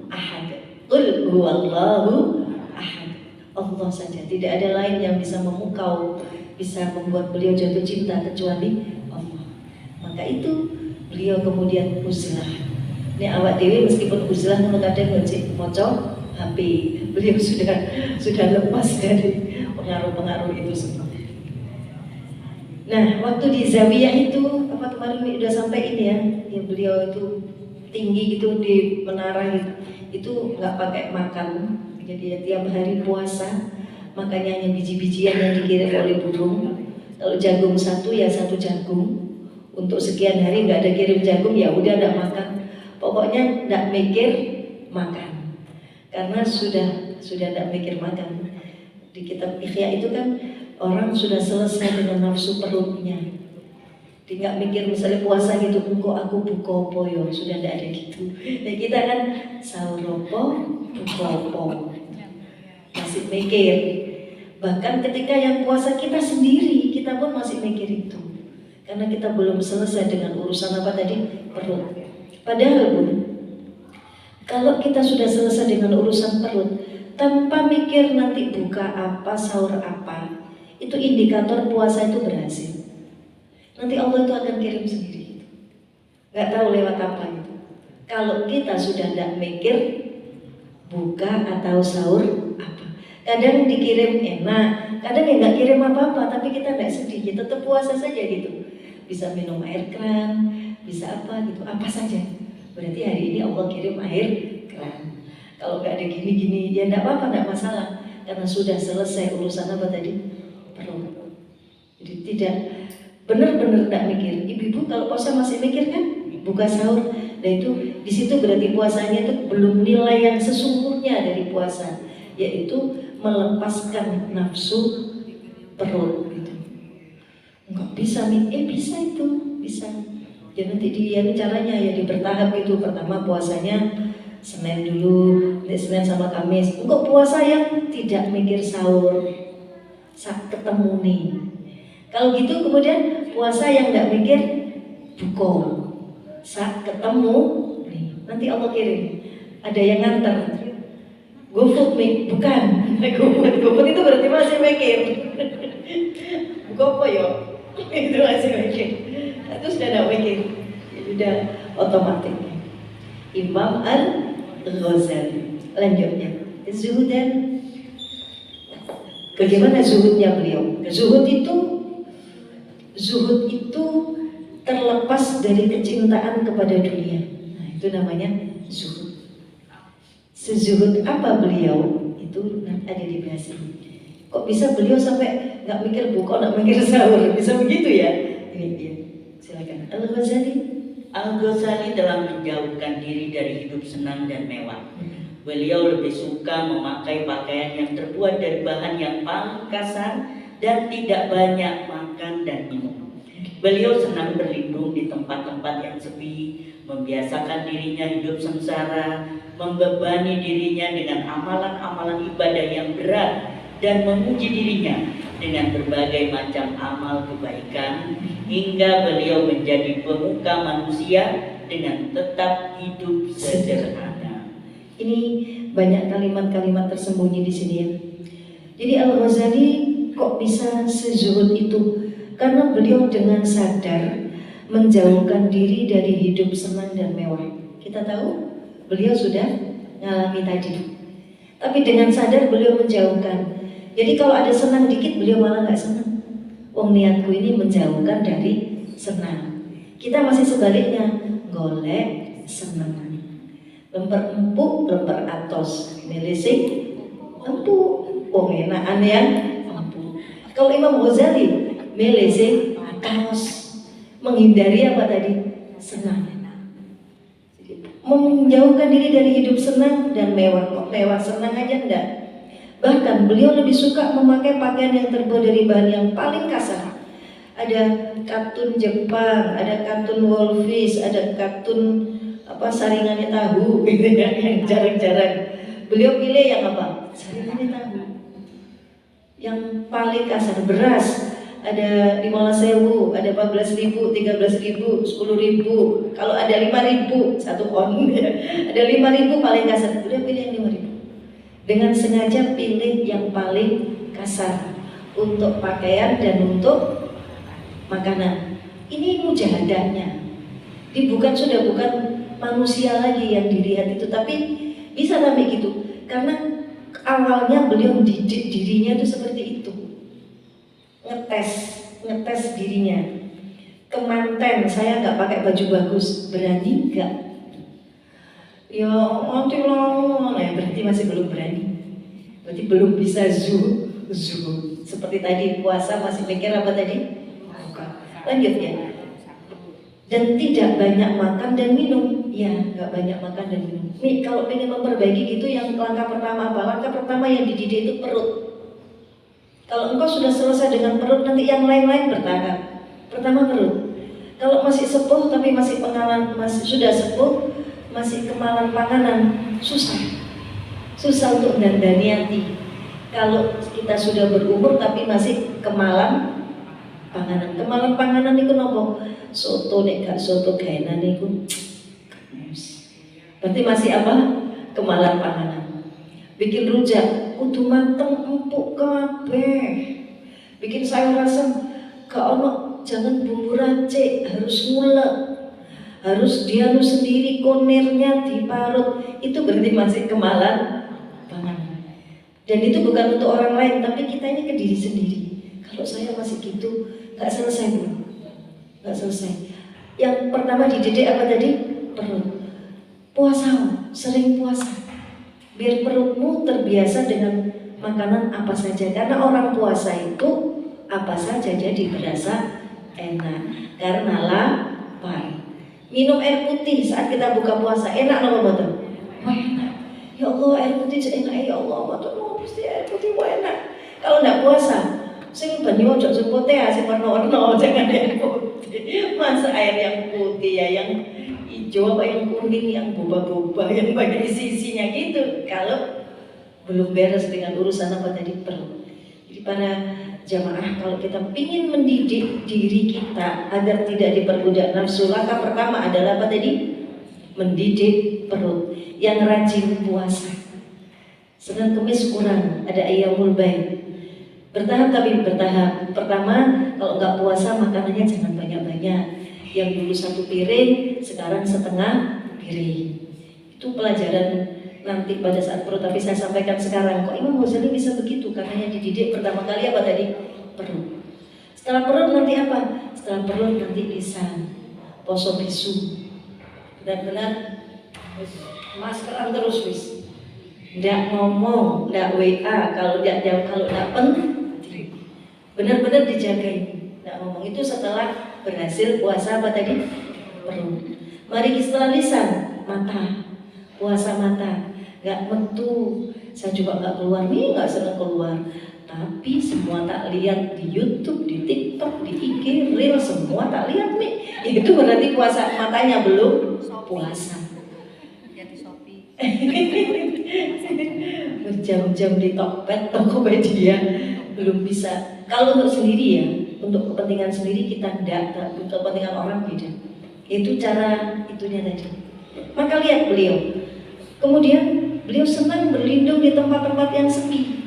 S3: Ahad, Qul huwallahu ahad, Allah saja, tidak ada lain yang bisa memukau, bisa membuat beliau jatuh cinta kecuali Allah. Maka itu beliau kemudian uzlah. Ini awak dewi meskipun uzlah kadang moco HP, beliau sudah lepas dari pengaruh-pengaruh itu semua. Nah, waktu di Zawiyah itu apa kemarin udah sampai ini ya, yang beliau itu tinggi gitu di menara gitu, itu nggak pakai makan, jadi ya tiap hari puasa, makanya hanya biji-bijian yang dikirim oleh burung. Kalau jagung satu ya satu jagung, untuk sekian hari nggak ada kirim jagung ya udah nggak makan, pokoknya nggak mikir makan, karena sudah nggak mikir makan. Di kitab Ihya itu kan orang sudah selesai dengan nafsu perutnya. Dia nggak mikir misalnya puasa gitu, engkau aku buka apa ya, sudah tidak ada gitu. Nah kita kan sahur apa, buka apa, masih mikir. Bahkan ketika yang puasa kita sendiri, kita pun masih mikir itu, karena kita belum selesai dengan urusan apa tadi, perut. Padahal pun kalau kita sudah selesai dengan urusan perut, tanpa mikir nanti buka apa, sahur apa, itu indikator puasa itu berhasil. Nanti Allah itu akan kirim sendiri, nggak tahu lewat apa itu. Kalau kita sudah tidak mikir buka atau sahur apa, kadang dikirim enak, kadang ya nggak kirim apa-apa, tapi kita nggak sedih, ya tetap puasa saja gitu. Bisa minum air keran, bisa apa gitu, apa saja. Berarti hari ini Allah kirim air keran. Kalau nggak ada gini-gini, ya nggak apa-apa, nggak masalah, karena sudah selesai urusan apa tadi, perut. Jadi tidak benar-benar nggak mikir. Ibu-ibu kalau puasa masih mikir kan, buka sahur, nah itu di situ berarti puasanya itu belum nilai yang sesungguhnya dari puasa, yaitu melepaskan nafsu perut. Gitu. Nggak bisa bisa itu, bisa. Ya nanti dia ini caranya ya bertahap gitu. Pertama puasanya Senin dulu, Senin sama Kamis. Untuk puasa yang tidak mikir sahur, saat ketemu nih. Kalau gitu kemudian puasa yang tidak mikir buka, saat ketemu nih. Nanti Allah kirim, ada yang nganter. GoFood nih, bukan. GoFood itu berarti masih mikir. Buka apa ya? Itu masih mikir. Itu sudah tidak mikir, sudah otomatis. Imam Al-Ghazali. Lanjutnya, zuhudan. Bagaimana zuhudnya beliau? Zuhud itu terlepas dari kecintaan kepada dunia. Nah, itu namanya zuhud. Sezuhud apa beliau? Itu ada dibahas ini. Kok bisa beliau sampai nggak mikir buka, nggak mikir sahur? Bisa begitu ya? Ini dia. Silakan.
S2: Al-Ghazali dalam menjauhkan diri dari hidup senang dan mewah. Beliau lebih suka memakai pakaian yang terbuat dari bahan yang paling kasar dan tidak banyak makan dan minum. Beliau senang berlindung di tempat-tempat yang sepi, membiasakan dirinya hidup sengsara, membebani dirinya dengan amalan-amalan ibadah yang berat, dan menguji dirinya dengan berbagai macam amal kebaikan, hingga beliau menjadi pemuka manusia dengan tetap hidup sederhana.
S3: Ini banyak kalimat-kalimat tersembunyi di sini ya. Jadi Al-Ghazali kok bisa sezuhud itu? Karena beliau dengan sadar menjauhkan diri dari hidup senang dan mewah. Kita tahu beliau sudah ngalami tadi, tapi dengan sadar beliau menjauhkan. Jadi kalau ada senang dikit beliau malah nggak senang. Wong niatku ini menjauhkan dari senang. Kita masih sebaliknya, golek senang. Lemper empuk, lemper atos, milih sing empuk. Wong enakan ya empuk. Kalau Imam Ghazali milih sing akal. chaos, menghindari apa tadi? Senang. Menjauhkan diri dari hidup senang dan mewah. Kok mewah, senang aja enggak. Bahkan beliau lebih suka memakai pakaian yang terbuat dari bahan yang paling kasar. Ada katun Jepang, ada katun Wolfish, ada katun saringannya tahu gitu ya, yang jarang-jarang. Beliau pilih yang apa? Saringannya tahu. Yang paling kasar. Beras ada 15.000, ada 14.000, 13.000, 10.000. Kalau ada 5.000 1 on, ada 5.000 paling kasar. Beliau pilih yang 5.000. Dengan sengaja pilih yang paling kasar untuk pakaian dan untuk makanan. Ini mujahadahnya. Sudah bukan manusia lagi yang dilihat itu, tapi bisa sampai gitu. Karena awalnya beliau mendidik dirinya itu seperti itu. Ngetes dirinya. Kemanten, saya nggak pakai baju bagus, berani nggak? Ya nanti lah, berarti masih belum berani. Berarti belum bisa zuhud. Seperti tadi puasa masih mikir apa tadi? Lanjut ya. Dan tidak banyak makan dan minum. Ya, nggak banyak makan dan minum. Nih kalau pengen memperbaiki gitu, yang langkah pertama apa? Langkah pertama yang dididik itu perut. Kalau engkau sudah selesai dengan perut, nanti yang lain-lain bertahap. Pertama perut. Kalau masih sepuh tapi masih sudah sepuh, masih kemalan panganan, susah untuk dandani hati. Kalau kita sudah berumur tapi masih kemalan panganan itu nopo? Soto nek gak soto gaenan niku. Berarti masih apa? Kemalan panganan. Bikin rujak kudu mateng empuk kabeh. Bikin sayur asam gak ono, jangan bumbu racik, harus ngulek. Harus dianu sendiri, konirnya diparut. Itu berarti masih kemalan panganan. Dan itu bukan untuk orang lain, tapi kita ini ke diri sendiri. Kalau saya masih gitu, gak selesai Bu. Gak selesai. Yang pertama dididik apa tadi? Perut. Puasa, sering puasa. Biar perutmu terbiasa dengan makanan apa saja. Karena orang puasa itu apa saja jadi berasa enak. Karena lapar. Minum air putih saat kita buka puasa, enak apa betul? Wah enak. Ya Allah, air putih enak ya Allah. Betul, pasti air putih enak. Kalau enggak puasa, sing banyu ojo sing putih ya, sing warna-warna, jangan air putih. Masa air yang putih ya, yang hijau apa yang kuning, yang boba-boba, yang banyak isi-isinya gitu. Kalau belum beres dengan urusan apa tadi perut. Jadi para jamaah, kalau kita ingin mendidik diri kita agar tidak diperbudak nafsu, langkah pertama adalah apa tadi? Mendidik perut. Yang rajin puasa. Senin Kemis kurang, ada ayyamul baik. Bertahap tapi bertahap. Pertama, kalau nggak puasa makanannya jangan banyak-banyak. Yang dulu 1 piring, sekarang setengah piring. Itu pelajaran nanti pada saat perut, tapi saya sampaikan sekarang. Kok Imam Ghazali bisa begitu? Karena yang dididik pertama kali apa tadi? Perut. Setelah perut nanti apa? Setelah perut nanti lisan, poso bisu. Benar-benar maskeran terus wis. Nggak ngomong, nggak WA kalau nggak penting. Benar-benar dijagain. Nggak ngomong itu setelah berhasil puasa apa tadi? Perut. Mari setelah lisan, mata. Puasa mata. Nggak metu. Saya juga nggak keluar nih, nggak senang keluar. Tapi semua tak lihat di YouTube, di TikTok, di IG, Reel, semua tak lihat nih. Itu berarti puasa matanya belum puasa. Berjam-jam di Tokped, Tokopedia belum bisa. Kalau untuk sendiri ya, untuk kepentingan sendiri kita tidak, untuk kepentingan orang beda. Itu cara itunya tadi. Maka lihat beliau. Kemudian beliau senang berlindung di tempat-tempat yang sepi.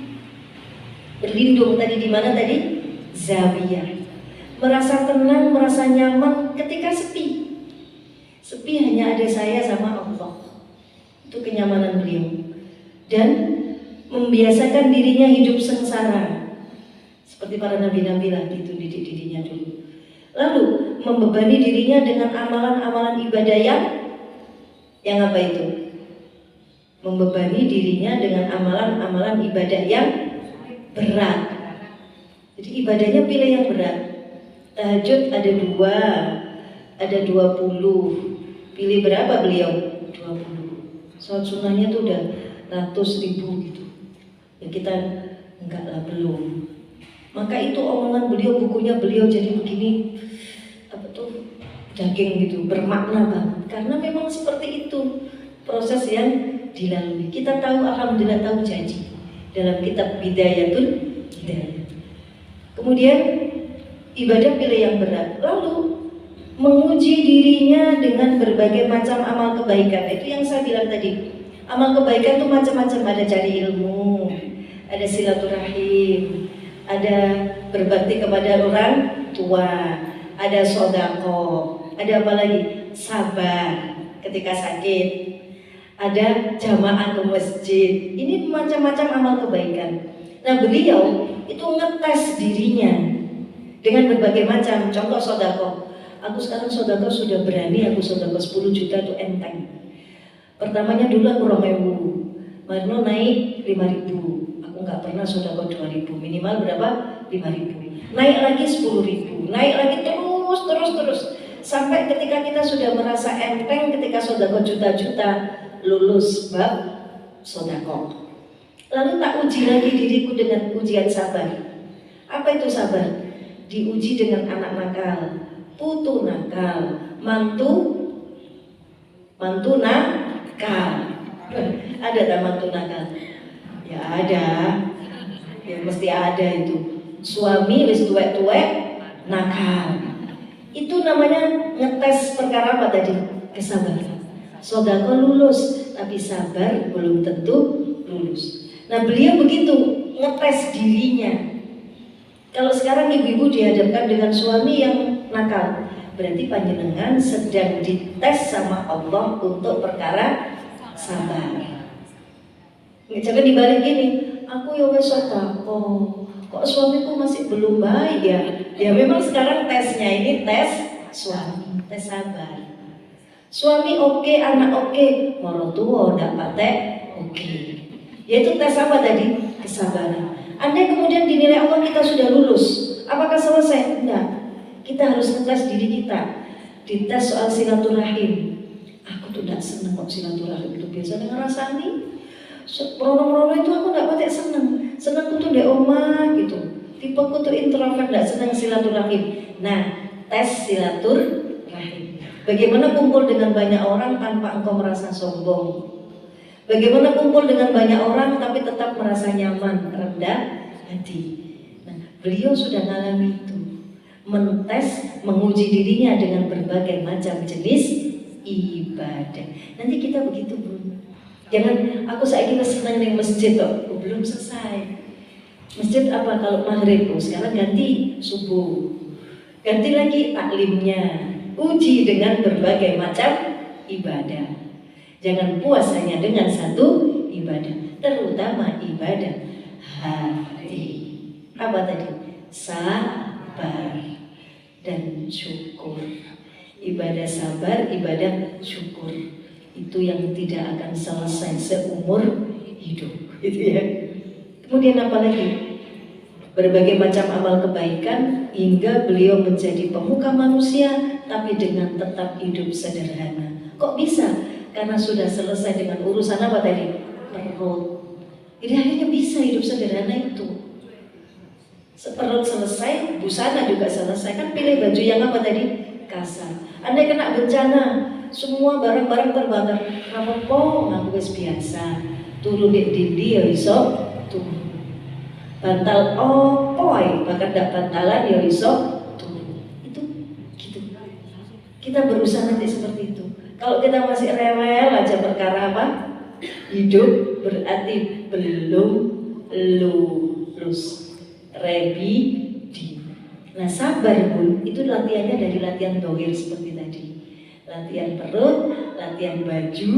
S3: Berlindung tadi di mana tadi? Zawiyah. Merasa tenang, merasa nyaman ketika sepi. Sepi hanya ada saya sama Allah. Itu kenyamanan beliau. Dan membiasakan dirinya hidup sengsara. Seperti para nabi-nabi lah gitu didik dirinya dulu. Lalu membebani dirinya dengan amalan-amalan ibadah yang apa itu? Membebani dirinya dengan amalan-amalan ibadah yang berat. Jadi ibadahnya pilih yang berat. Tahajud ada 2, ada 20. Pilih berapa beliau? 20. Sholat sunnahnya tuh udah ratus ribu gitu. Ya kita enggak lah, belum. Maka itu omongan beliau, bukunya beliau jadi begini, apa tuh, daging gitu, bermakna banget. Karena memang seperti itu proses yang dilalui. Kita tahu, alhamdulillah tahu janji dalam kitab Bidayatul Hidayah. Kemudian ibadah pilih yang berat, lalu menguji dirinya dengan berbagai macam amal kebaikan. Itu yang saya bilang tadi. Amal kebaikan itu macam-macam, ada cari ilmu, ada silaturahim, ada berbakti kepada orang tua, ada sodako, ada apa lagi? Sabar ketika sakit, ada jamaah ke masjid. Ini macam-macam amal kebaikan. Nah beliau itu ngetes dirinya dengan berbagai macam. Contoh sodako, aku sekarang sodako sudah berani, aku sodako 10 juta itu enteng. Pertamanya dulu aku 2.000, Marno naik 5.000. Aku nggak pernah sodako 2.000, minimal berapa? 5.000. Naik lagi 10.000, naik lagi terus. Sampai ketika kita sudah merasa enteng, ketika sodako juta-juta, lulus bab sodako. Lalu tak uji lagi diriku dengan ujian sabar. Apa itu sabar? Diuji dengan anak nakal, putu nakal, mantu nakal. Ada tak mantu nakal? Ya ada, ya mesti ada itu. Suami wis tuwek-tuwek nakal. Itu namanya ngetes perkara apa tadi? Kesabaran. Sodako lulus, tapi sabar belum tentu lulus. Nah beliau begitu ngetes dirinya. Kalau sekarang ibu-ibu dihadapkan dengan suami yang nakal, berarti panjenengan sedang dites sama Allah untuk perkara sabar. Jangan dibalik gini, aku ya wes sodako, kok suamiku masih belum baik ya? Ya memang sekarang tesnya ini tes suami, tes sabar. Suami oke, anak oke, morotuwo ndak patek oke. Yaitu tes apa tadi? Kesabaran. Andai kemudian dinilai Allah kita sudah lulus, apakah selesai? Enggak. Kita harus ngetes diri kita. Dites soal silaturahim. Aku tuh tidak seneng kok silaturahim itu, biasanya ngerasani prono-prono itu aku tidak patek seneng. Senengku tuh di omah gitu. Tipeku tuh introvert, tidak seneng silaturahim. Nah, tes silaturahim. Bagaimana kumpul dengan banyak orang tanpa engkau merasa sombong? Bagaimana kumpul dengan banyak orang tapi tetap merasa nyaman, rendah hati? Nah, beliau sudah mengalami itu. Mentes, menguji dirinya dengan berbagai macam jenis ibadah. Nanti kita begitu, Bu. Jangan aku saiki senang di masjid kok, belum selesai. Masjid apa kalau maghrib? Sekarang ganti subuh. Ganti lagi taklimnya. Uji dengan berbagai macam ibadah. Jangan puas hanya dengan satu ibadah, terutama ibadah hati. Apa tadi? Sabar dan syukur. Ibadah sabar, ibadah syukur. Itu yang tidak akan selesai seumur hidup, gitu ya. Kemudian apa lagi? Berbagai macam amal kebaikan hingga beliau menjadi pemuka manusia, tapi dengan tetap hidup sederhana. Kok bisa? Karena sudah selesai dengan urusan apa tadi? Perut. Jadi akhirnya bisa hidup sederhana itu. Perut selesai, busana juga selesai. Kan pilih baju yang apa tadi? Kasar. Andai kena bencana, semua barang-barang terbakar. Apa-apa ngaku wis biasa. Turu di dindi ya iso turu. Bantal opoy, bahkan tidak bantalan ya iso turu. Itu gitu. Kita berusaha nanti seperti itu. Kalau kita masih rewel aja perkara apa? Hidup berarti belum lulus. Ready. Nah sabar pun itu latihannya dari latihan dohir seperti tadi. Latihan perut, latihan baju,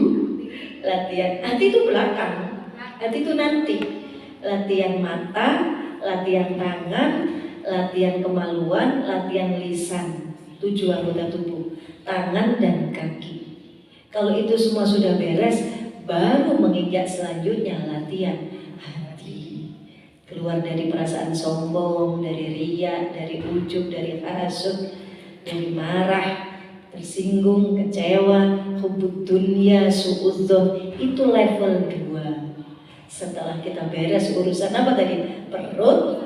S3: latihan hati itu belakang, hati itu nanti. Latihan mata, latihan tangan, latihan kemaluan, latihan lisan. 7 anggota tubuh, tangan dan kaki. Kalau itu semua sudah beres, baru menginjak selanjutnya latihan hati. Keluar dari perasaan sombong, dari riya, dari ujub, dari hasud, dari marah, tersinggung, kecewa, hubbud dunya, suudzon, itu level 2. Setelah kita beres urusan apa tadi? Perut,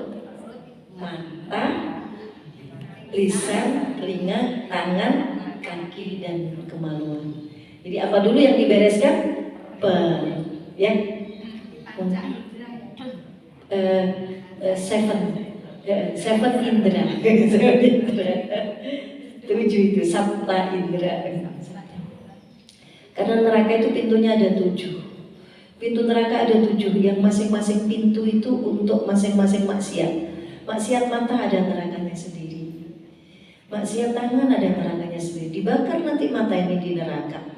S3: mata, lisan, telinga, tangan, kaki, dan kemaluan. Jadi apa dulu yang dibereskan? Ya, seven indra, 7 itu sabta indra. Karena neraka itu pintunya ada 7. Pintu neraka ada 7, yang masing-masing pintu itu untuk masing-masing maksiat. Maksiat mata ada nerakanya sendiri, maksiat tangan ada nerakanya sendiri. Dibakar nanti mata ini di neraka.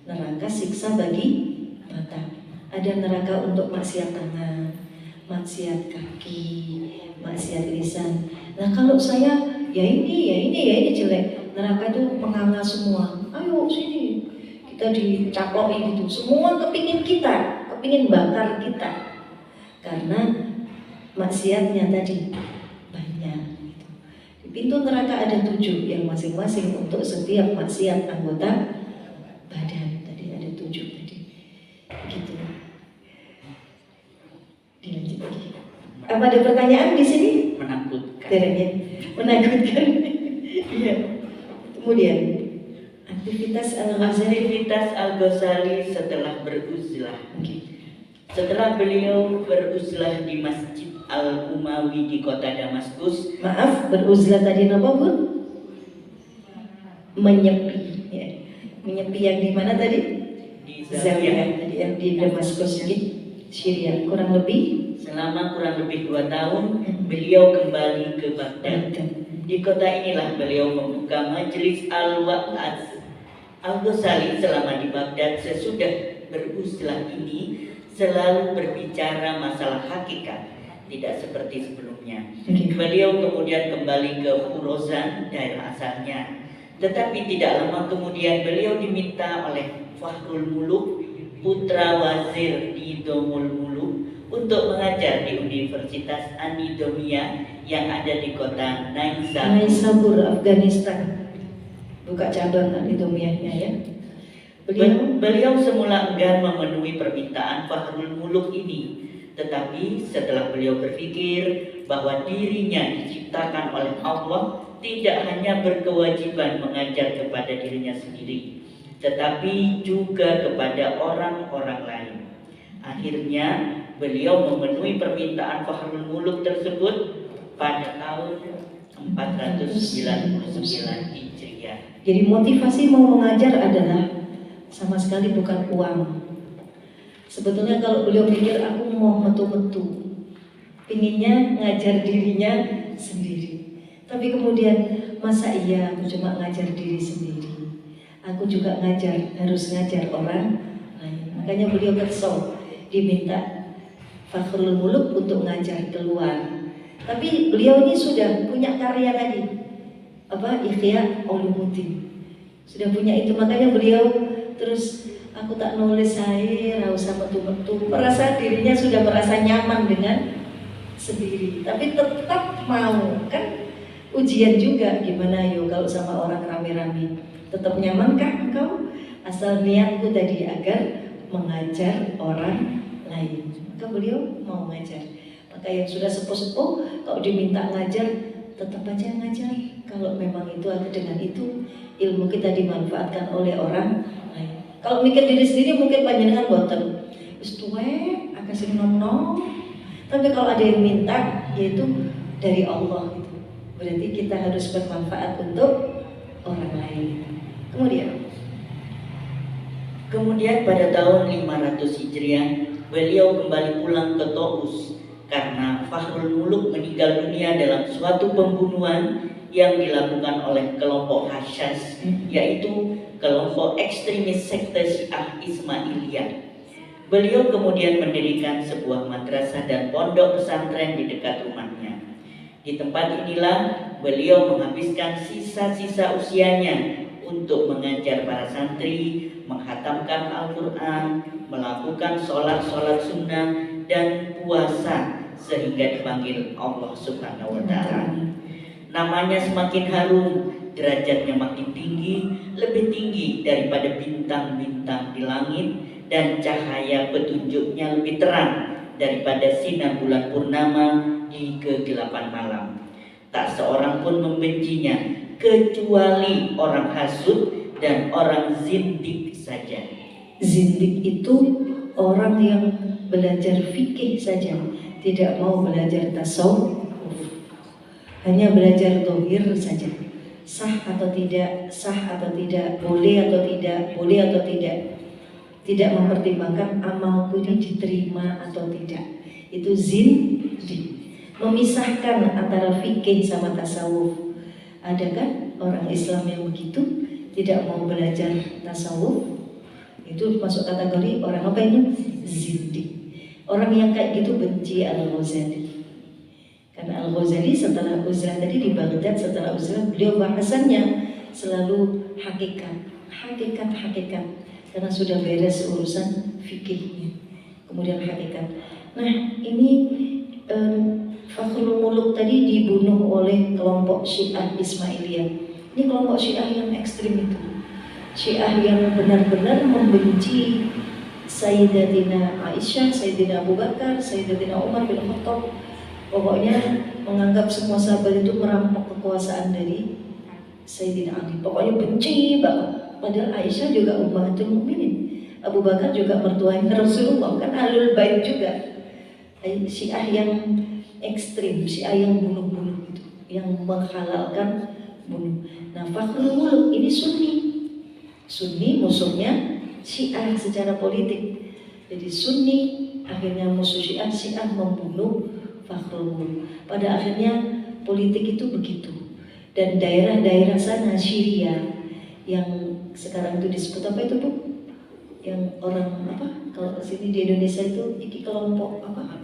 S3: Neraka siksa bagi mata. Ada neraka untuk maksiat tangan, maksiat kaki, maksiat lisan. Nah kalau saya ya ini jelek, neraka itu menganga semua. Ayo sini, kita dicaploki gitu. Semua kepingin kita, kepingin bakar kita, karena maksiatnya tadi banyak. Di pintu neraka ada 7 yang masing-masing untuk setiap maksiat anggota badan. Tadi ada 7 tadi. Gitu. Dilanjut lagi. Apa ada pertanyaan di sini?
S2: Menakutkan.
S3: Tidak ya? Menakutkan. Iya. Kemudian aktivitas
S2: Al-Ghazali setelah beruzlah. Setelah beliau beruzlah di Masjid Al-Umawi di kota Damaskus.
S3: Maaf, beruzlah tadi apa Bun? Menyepi ya. Menyepi yang di mana tadi?
S2: Di
S3: Zawiyah tadi yang di Damaskus di Syria. Kurang lebih
S2: selama kurang lebih 2 tahun beliau kembali ke Baghdad. Di kota inilah beliau membuka majelis Al-Wa'az. Al-Ghazali selama di Baghdad sesudah beruzlah ini selalu berbicara masalah hakikat, tidak seperti sebelumnya. Beliau kemudian kembali ke Khurassan, daerah asalnya. Tetapi tidak lama kemudian beliau diminta oleh Fakhrul Muluk, putra wazir Nidamul Muluk, untuk mengajar di Universitas An-Nidamiyah yang ada di kota
S3: Naisabur, Afghanistan. Buka cabang An-Nidamiyahnya ya.
S2: Beliau semula enggan memenuhi permintaan Fakhrul Muluk ini, tetapi setelah beliau berpikir bahwa dirinya diciptakan oleh Allah tidak hanya berkewajiban mengajar kepada dirinya sendiri, tetapi juga kepada orang-orang lain. Akhirnya beliau memenuhi permintaan Fakhrul Muluk tersebut pada tahun 499 Hijriah.
S3: Jadi motivasi mau mengajar adalah sama sekali bukan uang. Sebetulnya kalau beliau pikir aku mau metu-metu, pinginnya ngajar dirinya sendiri. Tapi kemudian masa iya aku cuma ngajar diri sendiri, aku juga harus ngajar orang lain. Makanya beliau kesel, diminta Fakhrul Muluk untuk ngajar keluar. Tapi beliau ini sudah punya karya tadi, Ihya Ulumuddin, sudah punya itu. Makanya beliau terus, aku tak nulis saya, usah metu-metu. Merasa dirinya sudah merasa nyaman dengan sendiri, tapi tetap mau, kan ujian juga. Gimana kalau sama orang rame-rame, tetap nyamankah engkau? Asal niatku tadi agar mengajar orang lain, maka beliau mau mengajar. Maka yang sudah sepuh-sepuh kalau diminta ngajar, tetap aja ngajar. Kalau memang itu ada, dengan itu ilmu kita dimanfaatkan oleh orang lain. Kalau mikir diri sendiri mungkin panjenengan boten, wis tuwek agak sing nom. Tapi kalau ada yang minta, yaitu dari Allah itu, berarti kita harus bermanfaat untuk orang lain.
S2: Kemudian pada tahun 500 Hijriah beliau kembali pulang ke Taus karena Fakhrul Muluk meninggal dunia dalam suatu pembunuhan yang dilakukan oleh kelompok Hasyas, yaitu kelompok ekstremis sekte Syiah Ismailiyah. Beliau kemudian mendirikan sebuah madrasah dan pondok pesantren di dekat rumahnya. Di tempat inilah beliau menghabiskan sisa-sisa usianya untuk mengajar para santri, menghatamkan Al-Quran, melakukan sholat-sholat sunnah dan puasa sehingga dipanggil Allah Subhanahu wa Ta'ala. Namanya semakin harum, derajatnya makin tinggi, lebih tinggi daripada bintang-bintang di langit, dan cahaya petunjuknya lebih terang daripada sinar bulan purnama di kegelapan malam. Tak seorang pun membencinya kecuali orang hasud dan orang zindik saja.
S3: Zindik itu orang yang belajar fikih saja, tidak mau belajar tasawuf, hanya belajar dohir saja. Sah atau tidak, sah atau tidak, boleh atau tidak, boleh atau tidak. Tidak mempertimbangkan amalku ini diterima atau tidak. Itu zindik. Memisahkan antara fikih sama tasawuf. Ada kan orang Islam yang begitu, tidak mau belajar tasawuf? Itu masuk kategori orang apa ini? Zindik. Orang yang kayak gitu benci Al-Ghazali. Karena Al-Ghazali setelah uzlah tadi di Baghdad, setelah uzlah beliau bahasannya selalu hakikat. Karena sudah beres urusan fikihnya. Kemudian hakikat. Nah ini Fakhrul Muluk tadi dibunuh oleh kelompok Syiah Ismailiyah. Ini kelompok Syiah yang ekstrim itu. Syiah yang benar-benar membenci Sayyidatina Aisyah, Sayyidina Abu Bakar, Sayyidina Umar bin Khattab. Pokoknya menganggap semua sahabat itu merampok kekuasaan dari Sayyidina Ali. Pokoknya benci banget. Padahal Aisyah juga ummahatul mukminin. Abu Bakar juga mertuanya Rasulullah, kan ahlul bait juga. Syiah yang ekstrim, Syiah yang bunuh-bunuh itu, yang menghalalkan bunuh. Nah, Fakhrul Muluk ini Sunni musuhnya Syiah secara politik. Jadi Sunni akhirnya musuh Syiah, Syiah membunuh Fakhrul Muluk. Pada akhirnya politik itu begitu. Dan daerah-daerah sana Syria yang sekarang itu disebut apa itu Bu? Yang orang apa? Kalau sini di Indonesia itu iki kelompok apa?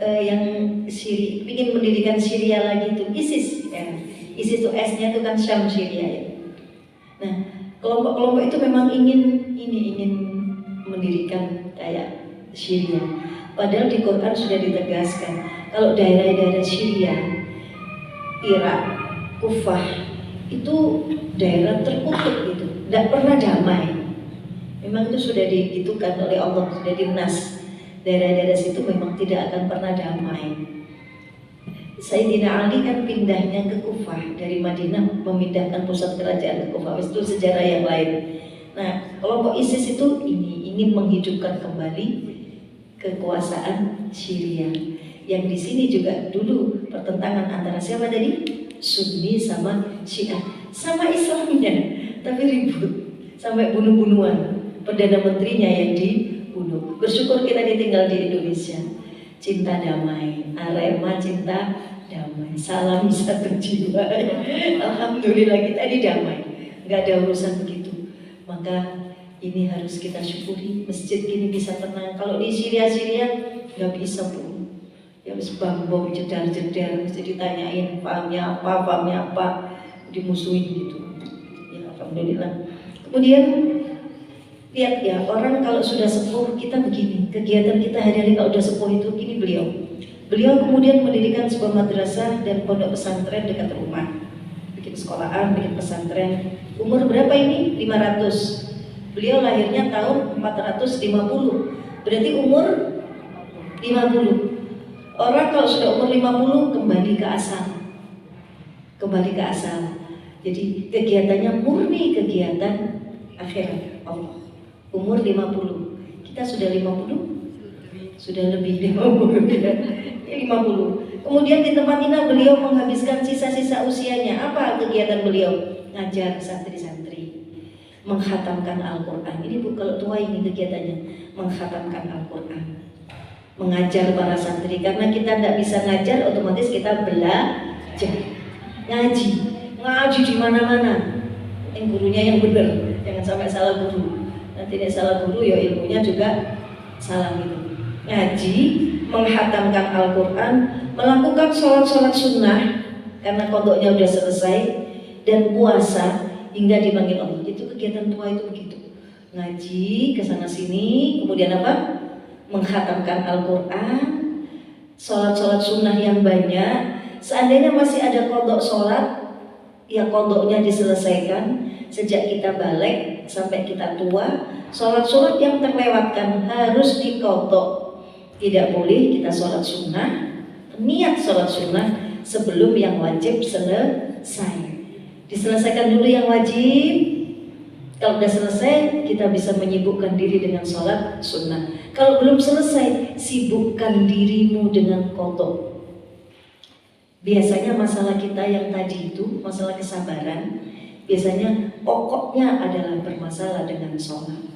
S3: Yang ingin mendirikan Syria lagi itu ISIS ya. ISIS itu S-nya itu kan Syam Syria ya. Nah, kelompok-kelompok itu memang ingin mendirikan kayak Syria. Padahal di Quran sudah ditegaskan kalau daerah-daerah Syria, Irak, Kufah itu daerah terkutuk gitu, tidak pernah damai. Memang itu sudah dihitungkan oleh Allah, sudah dinas. Daerah-daerah situ memang tidak akan pernah damai. Sayyidina Ali kan pindahnya ke Kufah dari Madinah, memindahkan pusat kerajaan ke Kufah. Itu sejarah yang lain. Nah, kelompok ISIS itu ingin menghidupkan kembali kekuasaan Syria. Yang di sini juga dulu pertentangan antara siapa tadi? Sunni sama Syiah, sama Islamnya, tapi ribut sampai bunuh-bunuhan. Perdana menterinya yang dibunuh. Bersyukur kita ditinggal di Indonesia. Cinta damai, Arema cinta damai, salam satu jiwa. Alhamdulillah kita ini damai, nggak ada urusan begitu. Maka ini harus kita syukuri. Masjid ini bisa tenang. Kalau di Syria nggak bisa Bu. Ya harus bom jedar-jedar, mesti ditanyain pahamnya apa, dimusuhin gitu. Ya Alhamdulillah. Kemudian lihat ya, orang kalau sudah sepuh kita begini, kegiatan kita hari-hari kalau sudah sepuh itu gini beliau kemudian mendirikan sebuah madrasah dan pondok pesantren dekat rumah, bikin sekolahan, bikin pesantren. Umur berapa ini? 500. Beliau lahirnya tahun 450, berarti umur 50. Orang kalau sudah umur 50 kembali ke asal. Jadi kegiatannya murni kegiatan akhirat Allah. Umur 50. Kita sudah 50? Sudah lebih 50 ya. 50. Kemudian di tempat ini beliau menghabiskan sisa-sisa usianya. Apa kegiatan beliau? Ngajar santri-santri, menghatamkan Al-Quran. Ini Bu, kalau tua ini kegiatannya menghatamkan Al-Quran, mengajar para santri. Karena kita tidak bisa ngajar, otomatis kita belajar. Ngaji di mana-mana. Yang gurunya yang benar, jangan sampai salah guru. Nanti dia salah guru, ya ilmunya juga salah gitu. Ngaji, menghatamkan Al-Quran, melakukan sholat sunnah karena kodoknya udah selesai, dan puasa hingga dipanggil Allah. Itu kegiatan tua itu begitu. Ngaji kesana sini, kemudian apa? Menghatamkan Al-Quran, sholat sunnah yang banyak. Seandainya masih ada kodok sholat, ya kodoknya diselesaikan sejak kita balik sampai kita tua. Sholat yang terlewatkan harus dikodok. Tidak boleh kita sholat sunnah, niat sholat sunnah sebelum yang wajib selesai. Diselesaikan dulu yang wajib. Kalau sudah selesai, kita bisa menyibukkan diri dengan sholat sunnah. Kalau belum selesai, sibukkan dirimu dengan kodok. Biasanya masalah kita yang tadi itu, masalah kesabaran, biasanya pokoknya adalah bermasalah dengan sholat.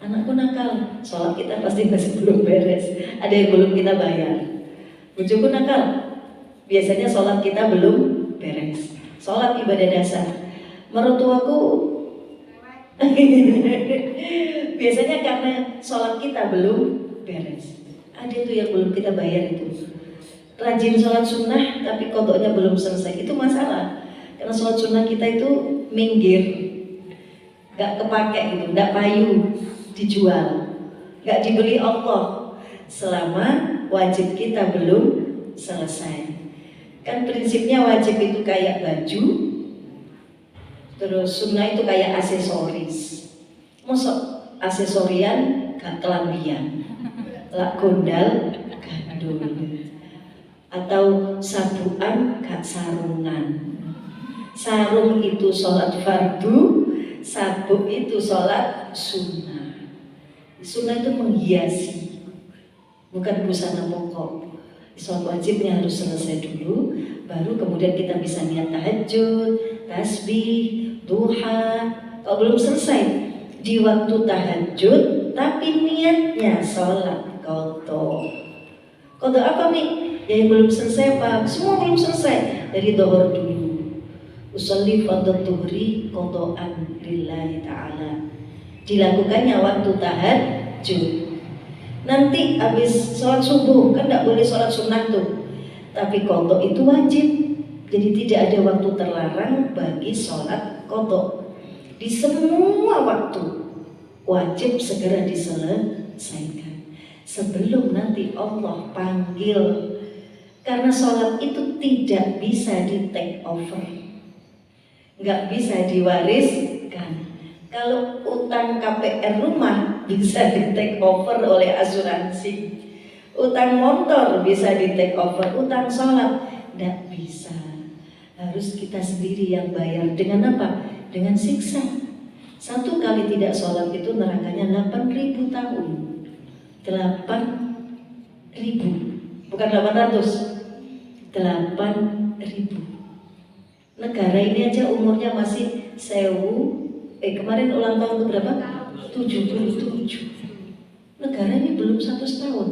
S3: Anakku nakal, sholat kita pasti masih belum beres, ada yang belum kita bayar. Bojoku nakal, biasanya sholat kita belum beres. Sholat ibadah dasar. Mertuaku biasanya karena sholat kita belum beres. Ada tuh yang belum kita bayar itu. Rajin sholat sunnah tapi kodoknya belum selesai, itu masalah. Karena sholat sunnah kita itu minggir, gak kepake gitu, gak payu, dijual, gak dibeli Allah selama wajib kita belum selesai. Kan prinsipnya wajib itu kayak baju, terus sunnah itu kayak aksesoris. Mosok aksesorian gak kelambian, lak gondal gandul, atau sabuan gak sarungan. Sarung itu sholat fardu, sabuk itu sholat sunnah. Sunnah itu menghiasi, bukan busana pokok. Sholat wajibnya harus selesai dulu, baru kemudian kita bisa niat tahajud, tasbih, duha. Kalau belum selesai di waktu tahajud, tapi niatnya sholat qadha. Qadha apa nih? Yang belum selesai Pak, semua belum selesai dari dohor dulu. Usolli fardhu dhuhri qadhaan lillahi ta'ala. Dilakukannya waktu tahajud. Nanti habis sholat subuh, kan tidak boleh sholat sunnah tuh. Tapi qadha itu wajib. Jadi tidak ada waktu terlarang bagi sholat qadha. Di semua waktu wajib segera diselesaikan sebelum nanti Allah panggil. Karena sholat itu tidak bisa di take over, nggak bisa diwariskan. Kalau utang KPR rumah bisa di take over oleh asuransi, utang motor bisa di take over, utang sholat nggak bisa. Harus kita sendiri yang bayar. Dengan apa? Dengan siksa. Satu kali tidak sholat itu nerakanya 8.000 tahun. 8.000, bukan 800. 8.000. Negara ini aja umurnya masih kemarin ulang tahun ke berapa? 77. Negara ini belum 100 tahun.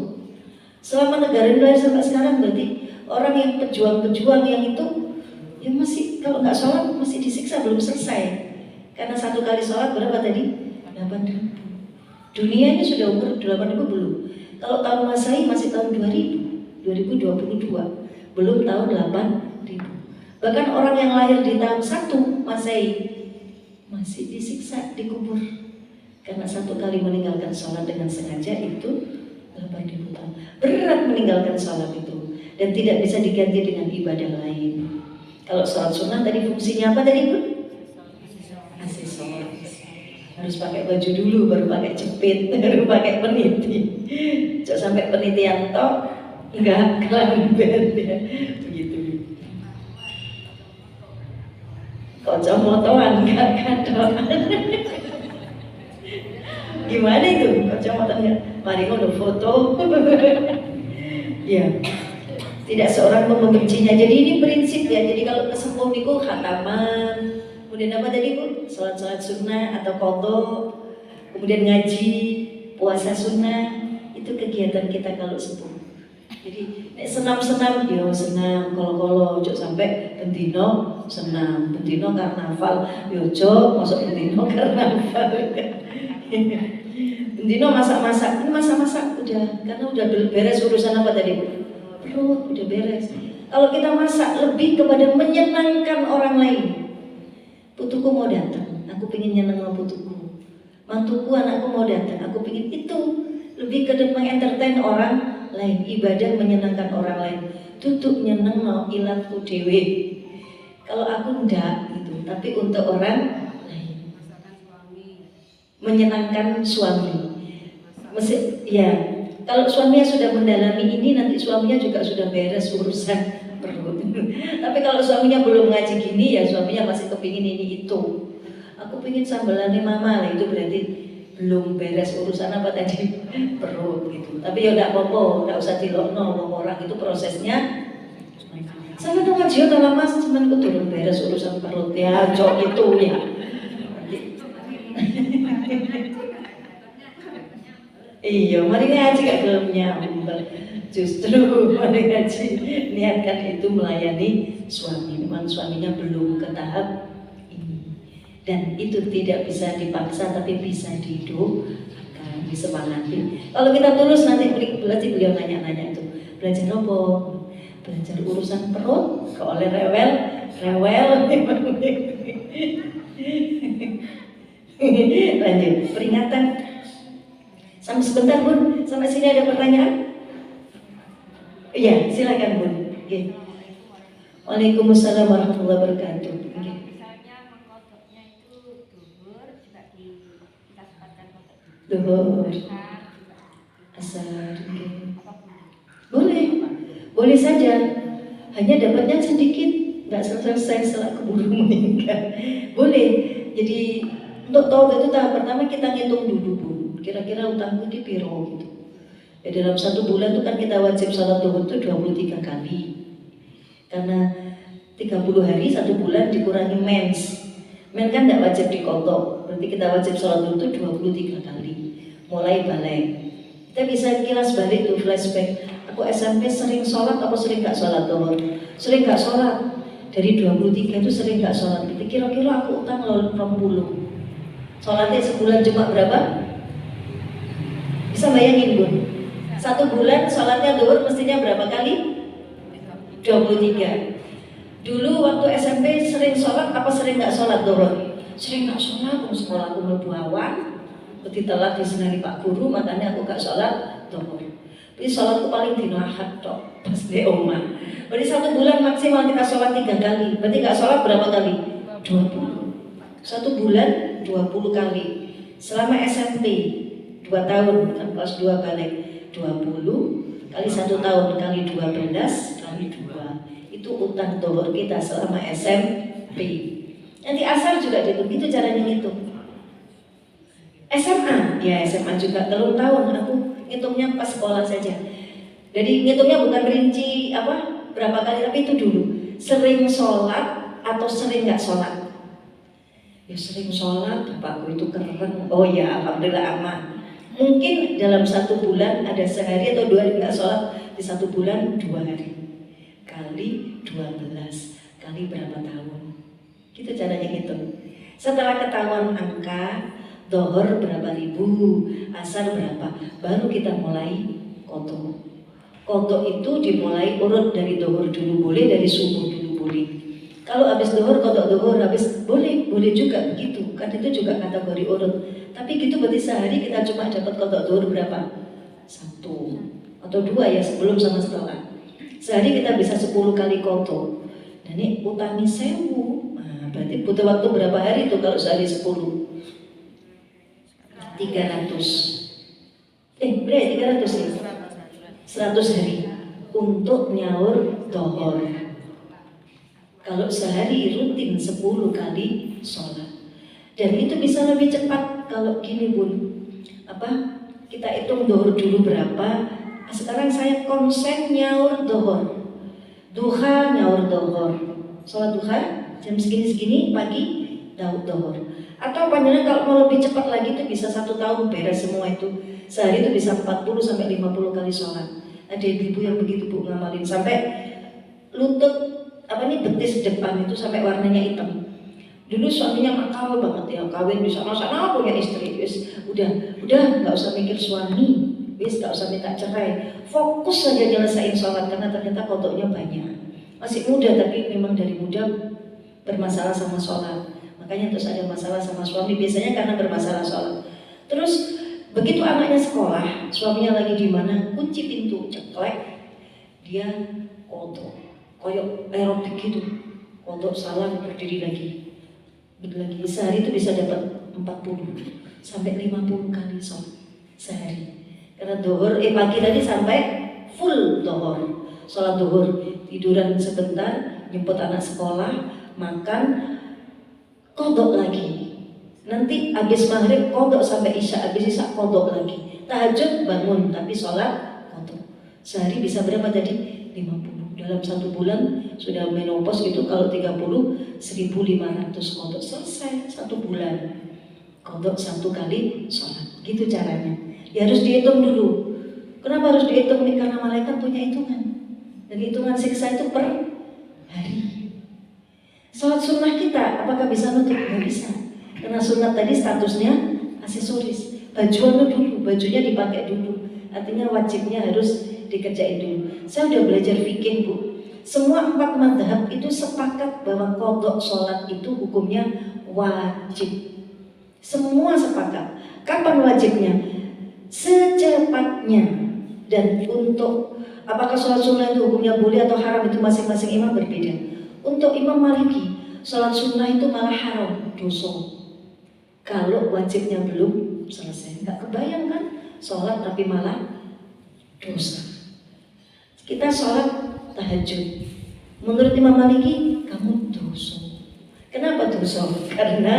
S3: Selama negara ini lahir sampai sekarang, berarti orang yang pejuang-pejuang yang itu ya masih, kalau nggak sholat masih disiksa, belum selesai. Karena satu kali sholat berapa tadi? 8.000. Dunia ini sudah umur 8.000 belum? Kalau tahun Masehi masih tahun 2022, belum tahun 8.000. Bahkan orang yang lahir di tahun 1 Masehi masih disiksa, dikubur karena satu kali meninggalkan sholat dengan sengaja itu 8.000 tahun. Berat meninggalkan sholat itu dan tidak bisa diganti dengan ibadah lain. Kalau sholat sunnah tadi fungsinya apa tadi Bu? Aksesoris. Harus pakai baju dulu, baru pakai jepit, baru pakai peniti. Jangan sampai penitian tok enggak kelamben ya. Begitu. Kocomotoan enggak kadoan. Gimana itu kocomotoannya? Mari ngono foto. Ya. Tidak seorang pun membencinya. Jadi ini prinsip ya. Jadi kalau kesepuh niku khataman, kemudian apa tadi Bu? Salat sunnah atau qadha, kemudian ngaji, puasa sunnah, itu kegiatan kita kalau sepuh. Jadi senam-senam, yo senam, kolo-kolo, ojo sampai bendino senam, bendino karnaval, yo ojo masuk bendino karnaval. Bendino masak-masak, ini masak-masak udah, karena udah beres urusan apa tadi? Perut udah beres. Kalau kita masak lebih kepada menyenangkan orang lain. Putuku mau datang, aku pengen nyeneng sama putuku. Mantuku, anakku mau datang, aku pengen itu lebih ke mengentertain orang lain, ibadah menyenangkan orang lain. Tutuk nyeneng no ilatku dewe. Kalau aku ndak gitu, tapi untuk orang lain. Menyenangkan suami. Ya, kalau suaminya sudah mendalami ini, nanti suaminya juga sudah beres urusan perut. Tapi kalau suaminya belum ngaji gini, ya suaminya masih kepingin ini itu. Aku pingin sambelannya mama, lah itu berarti belum beres urusan apa tadi perut gitu. Tapi ya udah apa-apa, nggak usah dilokno orang itu prosesnya. Sama tuh ngaji udah lama, cuman aku turun beres urusan perut ya, cok itu ya. Iya, mari ngaji gak belum nyambel. Justru mari ngaji niatkan itu melayani suami. Memang suaminya belum ke tahap ini. Dan itu tidak bisa dipaksa, tapi bisa didoakan, disemangati. Kalau kita tulus nanti beliau nanya-nanya itu belajar apa? Belajar urusan perut, kalau oleh rewel. Lanjut, peringatan. Sampai sebentar Bun, sampai sini ada pertanyaan? Iya, silakan Bun. Okay. Waalaikumsalam warahmatullahi wabarakatuh. Okay.
S4: Misalnya mengkodoknya itu duhur, juga kita sepatkan kodok
S3: Duhur, asar, okay. Boleh saja. Hanya dapatnya sedikit, nggak selesai setelah keburu meninggal. Boleh. Jadi untuk tahu itu tahap pertama kita ngitung dulu Bun. Kira-kira utangku di piro gitu. Ya, dalam 1 bulan itu kan kita wajib sholat duhur itu 23 kali. Karena 30 hari 1 bulan dikurangi mens. Mens kan tidak wajib dikodok. Berarti kita wajib sholat duhur itu 23 kali. Mulai balik. Kita bisa kilas balik tuh flashback. Aku SMP sering sholat apa sering gak sholat duhur? Sering gak sholat. Dari 23 itu sering gak sholat. Kira-kira aku utang 20. Sholatnya sebulan cuma berapa? Bisa bayangin Bun, 1 bulan sholatnya duhur mestinya berapa kali? 23. Dulu waktu SMP sering sholat apa sering gak sholat duhur? Sering gak sholat, sekolah aku mlebu awan, telat disenari Pak Guru, makanya aku gak sholat duhur. Jadi sholatku paling dino Ahad tok, pas di omah. Berarti 1 bulan maksimal kita sholat 3 kali. Berarti gak sholat berapa kali? 20. 1 bulan 20 kali. Selama SMP 2 tahun kan kelas 2 balik 20 kali 1 tahun kali 12 kali 2 itu utang duhur kita selama SMP. Nanti asar juga dihitung, itu caranya ngitung. SMA, ya SMA juga 3 tahun aku ngitungnya pas sekolah saja. Jadi ngitungnya bukan rinci apa berapa kali, tapi itu dulu sering sholat atau sering nggak sholat. Ya sering sholat, bapakku itu keren. Oh ya alhamdulillah aman. Mungkin dalam 1 bulan ada sehari atau 2 hari nggak sholat, di 1 bulan 2 hari kali 12 kali berapa tahun, gitu caranya hitung. Setelah ketahuan angka duhur berapa ribu, asar berapa, baru kita mulai kodok. Kodok itu dimulai urut dari duhur dulu boleh, dari subuh dulu boleh. Kalau habis duhur kodok duhur, habis boleh juga begitu, kan itu juga kategori urut. Tapi gitu berarti sehari kita cuma dapat kodok duhur berapa? 1 atau 2 ya, sebelum sama setelah. Sehari kita bisa 10 kali kodok. Dan ini utangi 1000. Nah, berarti butuh waktu berapa hari itu kalau sehari 10? 300. Berarti 300 ya? 100 hari untuk nyaur duhur. Kalau sehari rutin 10 kali sholat. Dan itu bisa lebih cepat kalau gini Bun. Kita hitung duhur dulu berapa. Sekarang saya konsen nyaur duhur. Duha nyaur duhur. Sholat duha jam segini-segini pagi duhur. Atau panjangnya kalau mau lebih cepat lagi itu bisa 1 tahun beres semua itu. Sehari itu bisa 40 sampai 50 kali sholat. Ada ibu yang begitu Bu ngamalin sampai lutut betis depan itu sampai warnanya hitam. Dulu suaminya nakal banget ya, kawin di sana punya istri, udah nggak usah mikir suami, nggak usah minta cerai, fokus saja nyelesain sholat karena ternyata kodoknya banyak. Masih muda tapi memang dari muda bermasalah sama sholat, makanya terus ada masalah sama suami biasanya karena bermasalah sholat. Terus Begitu anaknya sekolah, suaminya lagi di mana, kunci pintu, ceklek, dia kodok, koyok aerobik gitu, kodok salam berdiri lagi. Sehari itu bisa dapat 40 sampai 50 kali sholat sehari. Karena pagi tadi sampai full dohor, sholat dohor, tiduran sebentar, jemput anak sekolah, makan, kodok lagi. Nanti habis maghrib kodok sampai isya, habis isya kodok lagi. Tahajud bangun tapi sholat kodok. Sehari bisa berapa tadi? 50. Dalam 1 bulan sudah menopause gitu, kalau 30 1.500 kodok, selesai 1 bulan. Kodok 1 kali sholat, gitu caranya. Ya harus dihitung dulu. Kenapa harus dihitung? Karena malaikat punya hitungan. Dan hitungan siksa itu per hari. Sholat sunnah kita, apakah bisa nutup? Nggak bisa. Karena sunat tadi statusnya aksesoris. Bajuan dulu, bajunya dipakai dulu. Artinya wajibnya harus dikerjain dulu. Saya udah belajar fikih, Bu. Semua 4 mazhab itu sepakat bahwa qadha sholat itu hukumnya wajib. Semua sepakat. Kapan wajibnya? Secepatnya. Dan untuk apakah sholat sunnah itu hukumnya boleh atau haram, itu masing-masing imam berbeda. Untuk Imam Maliki, sholat sunnah itu malah haram, dosa. Kalau wajibnya belum selesai. Nggak kebayang kan? Sholat tapi malah dosa. Kita sholat tahajud, menurut Imam Maliki kamu dosa. Kenapa dosa? Karena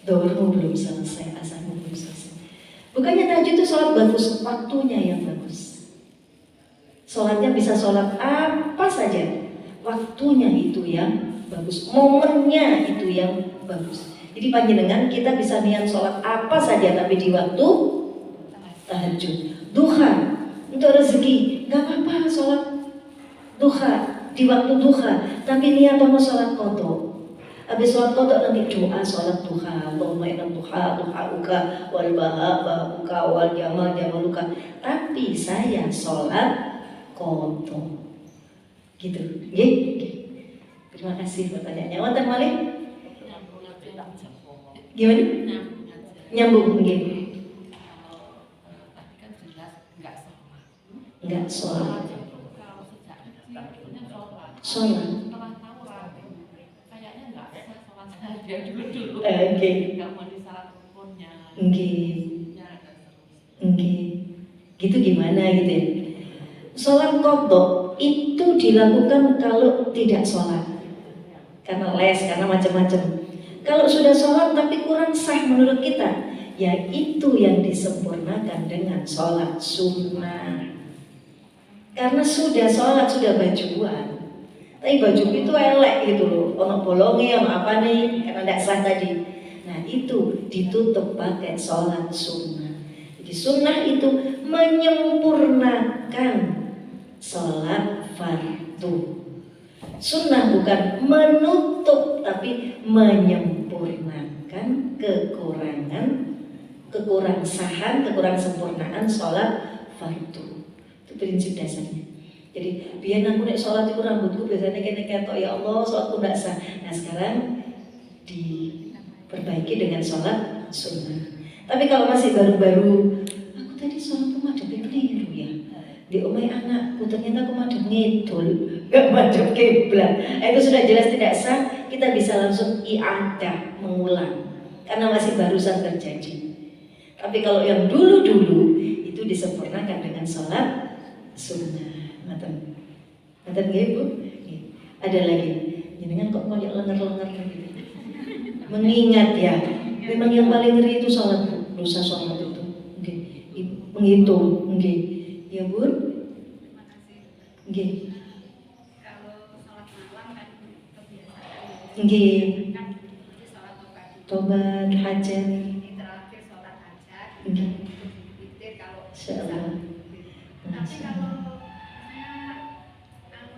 S3: dohormu belum selesai, asarmu belum selesai. Bukannya tahajud itu sholat bagus, waktunya yang bagus. Sholatnya bisa sholat apa saja, waktunya itu yang bagus, momennya itu yang bagus. Jadi panjenengan kita bisa niat sholat apa saja, tapi di waktu tahajud, duha, untuk rezeki, nggak apa-apa sholat duha di waktu duha, tapi niat mau sholat qadha. Habis sholat qadha nanti doa sholat duha, Allahumma inna duha duhauka wal bahauka wal jamaluka. Tapi saya sholat qadha. Gitu, nggih. Terima kasih pertanyaannya. Wonten malih? Gimana? Nyambung nggih. Enggak sholat. Sholat. Oke. Gitu gimana gitu ya? Sholat qadha itu dilakukan kalau tidak sholat, karena les, karena macam-macam. Kalau sudah sholat tapi kurang sah menurut kita, ya itu yang disempurnakan dengan sholat sunnah. Karena sudah sholat, sudah bajuan, tapi baju itu elek gitu loh, ono bolongnya, ono apa nih, karena tidak sah tadi. Nah itu ditutup pakai sholat sunnah. Jadi sunnah itu menyempurnakan sholat fardu. Sunnah bukan menutup, tapi menyempurnakan kekurangsahan, kekurang sempurnaan sholat fardu. Itu prinsip dasarnya. Jadi biar aku nek sholat itu rambutku biasanya kene ketok, ya Allah sholatku nggak sah. Nah sekarang diperbaiki dengan sholat sunnah. Tapi kalau masih baru-baru, aku tadi sholatku madhep keliru ya. Di omai anakku ternyata aku madhep ngidul, nggak madhep kiblat. Itu sudah jelas tidak sah. Kita bisa langsung i'adah, mengulang, karena masih barusan terjadi. Tapi kalau yang dulu-dulu itu disempurnakan dengan sholat sunnah. Ngaten nggih Bu? Ada lagi. Jenengan kok koyok lenger-lenger gitu. Mengingat ya, memang yang paling ngeri itu sholat, dosa sholat itu. Nggih. Menghitung, nggih. Ya Bu? Nggih.
S4: Kalau sholat malam kan kebiasaan.
S3: Nggih.
S4: Kan sholat
S3: Tobat, hajat.
S4: ini terakhir sholat hajat.
S3: Nggih.
S4: Witir kalau
S3: Insyaallah.
S4: Tapi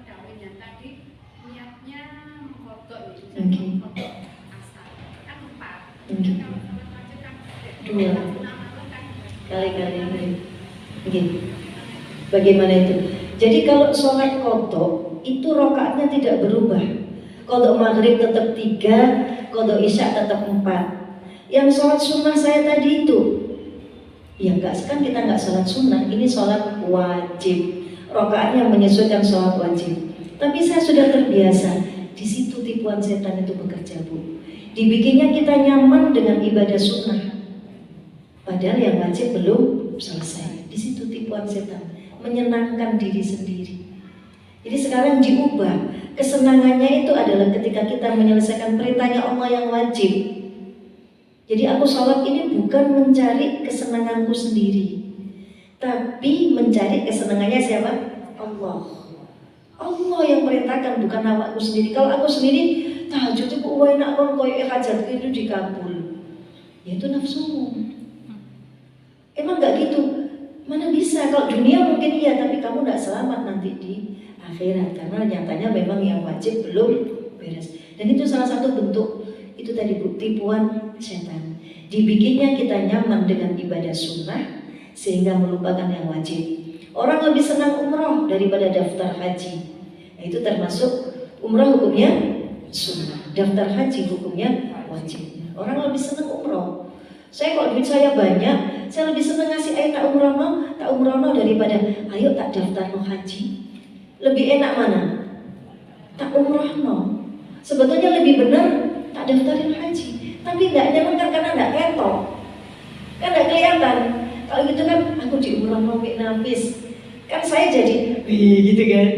S4: kalau yang tadi niatnya mengkodok gitu, mengkodok asal kan 4. Kalau sholat wajib kan 2.
S3: Kali-kali ini. Bagaimana itu? Jadi kalau sholat qadha itu rakaatnya tidak berubah. Qadha maghrib tetap 3, qadha isya tetap 4. Yang sholat sunnah saya tadi itu Ya enggak, sekarang kita enggak sholat sunnah, ini sholat wajib. Rakaatnya menyesuaikan sholat wajib. Tapi saya sudah terbiasa. Di situ tipuan setan itu bekerja, Bu. Dibikinnya kita nyaman dengan ibadah sunnah, padahal yang wajib belum selesai. Di situ tipuan setan, menyenangkan diri sendiri. Jadi sekarang diubah, kesenangannya itu adalah ketika kita menyelesaikan perintahnya Allah yang wajib. Jadi aku sholat ini bukan mencari kesenanganku sendiri, tapi mencari kesenangannya siapa? Allah. Allah yang perintahkan, bukan awakku sendiri. Kalau aku sendiri, tahajud itu enak kon koyo hajat itu dikabul. Ya itu nafsumu. Emang nggak gitu? Mana bisa? Kalau dunia mungkin iya, tapi kamu nggak selamat nanti di akhirat, karena nyatanya memang yang wajib belum beres. Dan itu salah satu bentuk itu tadi, tipuan setan. Dibikinnya kita nyaman dengan ibadah sunnah sehingga melupakan yang wajib. Orang lebih senang umroh daripada daftar haji. Nah, itu termasuk umroh hukumnya sunnah, daftar haji hukumnya wajib. Orang lebih senang umroh. Saya kalau duit saya banyak, saya lebih senang ngasih ayo tak umroh daripada ayo tak daftar no haji. Lebih enak mana? Tak umroh no. Sebetulnya lebih benar tak daftarin haji. Tapi tidak nyaman kan karena tidak ketok, kan tidak kelihatan. Kalau gitu kan aku di umroh no nafis, kan saya jadi gitu kan.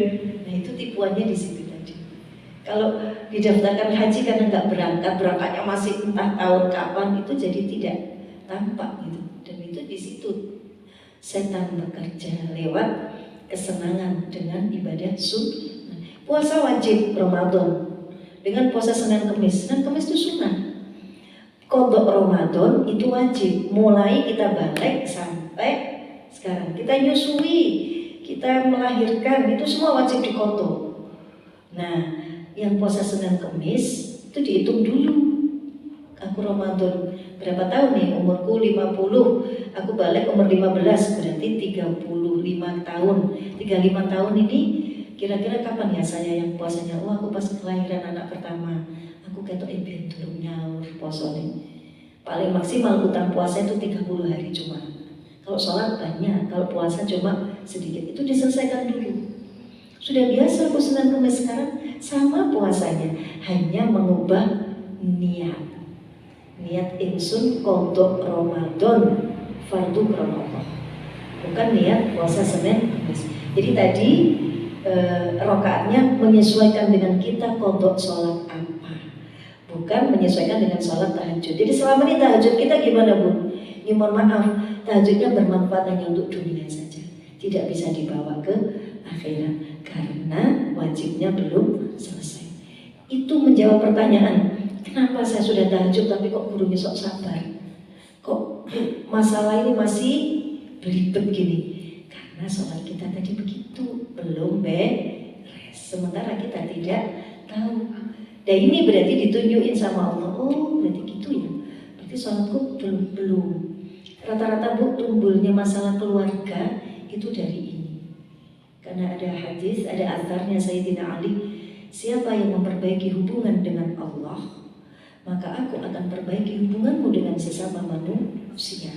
S3: Nah itu tipuannya di situ tadi. Kalau didaftarkan haji karena nggak berangkat, berangkatnya masih entah tahun kapan, itu jadi tidak tampak gitu. Dan itu di situ setan bekerja lewat kesenangan dengan ibadah sunnah. Puasa wajib Ramadan dengan puasa Senin Kemis. Senin Kemis itu sunnah. Qadha Ramadan itu wajib. Mulai kita balik sampai sekarang. Kita nyusui, kita melahirkan, itu semua wajib diqadha. Nah, yang puasa Senin Kemis itu dihitung dulu. Aku Ramadan berapa tahun nih? Umurku 50. Aku balik umur 15, berarti 35 tahun. 35 tahun ini kira-kira kapan ya saya yang puasanya? Oh, aku pas kelahiran anak pertama. Aku ketok ben durung nyaur puasa nih. Paling maksimal utang puasa itu 30 hari cuma. Kalau sholat banyak, kalau puasa cuma sedikit. Itu diselesaikan dulu. Sudah biasa aku Senin Kemis, sekarang sama puasanya, hanya mengubah niat. Niat insun qadha Ramadan fardu Ramadan, bukan niat puasa Senin Kemis. Jadi tadi rakaatnya menyesuaikan dengan kita qadha sholat apa, bukan menyesuaikan dengan sholat tahajud. Jadi selama ini tahajud kita gimana, Bu? Ini mohon maaf, tahajudnya bermanfaat hanya untuk dunia saja, tidak bisa dibawa ke akhirat karena wajibnya belum selesai. Itu menjawab pertanyaan, kenapa saya sudah tahajud tapi kok gurunya sok sabar, kok masalah ini masih belibet gini? Karena sholat kita tadi begitu, belum beres, sementara kita tidak tahu. Dan ini berarti ditunjukin sama Allah, oh berarti gitu ya, berarti sholatku belum. Rata-rata Bu, tumbuhnya masalah keluarga itu dari ini. Karena ada hadis, ada atharnya Sayyidina Ali, siapa yang memperbaiki hubungan dengan Allah, maka aku akan perbaiki hubunganmu dengan sesama manusia.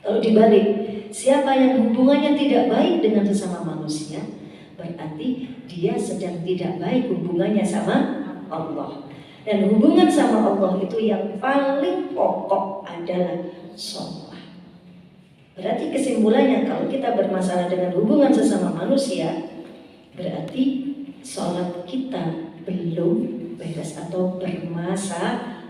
S3: Kalau dibalik, siapa yang hubungannya tidak baik dengan sesama manusia, berarti dia sedang tidak baik hubungannya sama Allah. Dan hubungan sama Allah itu yang paling pokok adalah sholat. Berarti kesimpulannya, kalau kita bermasalah dengan hubungan sesama manusia, berarti sholat kita belum beres atau bermasalah.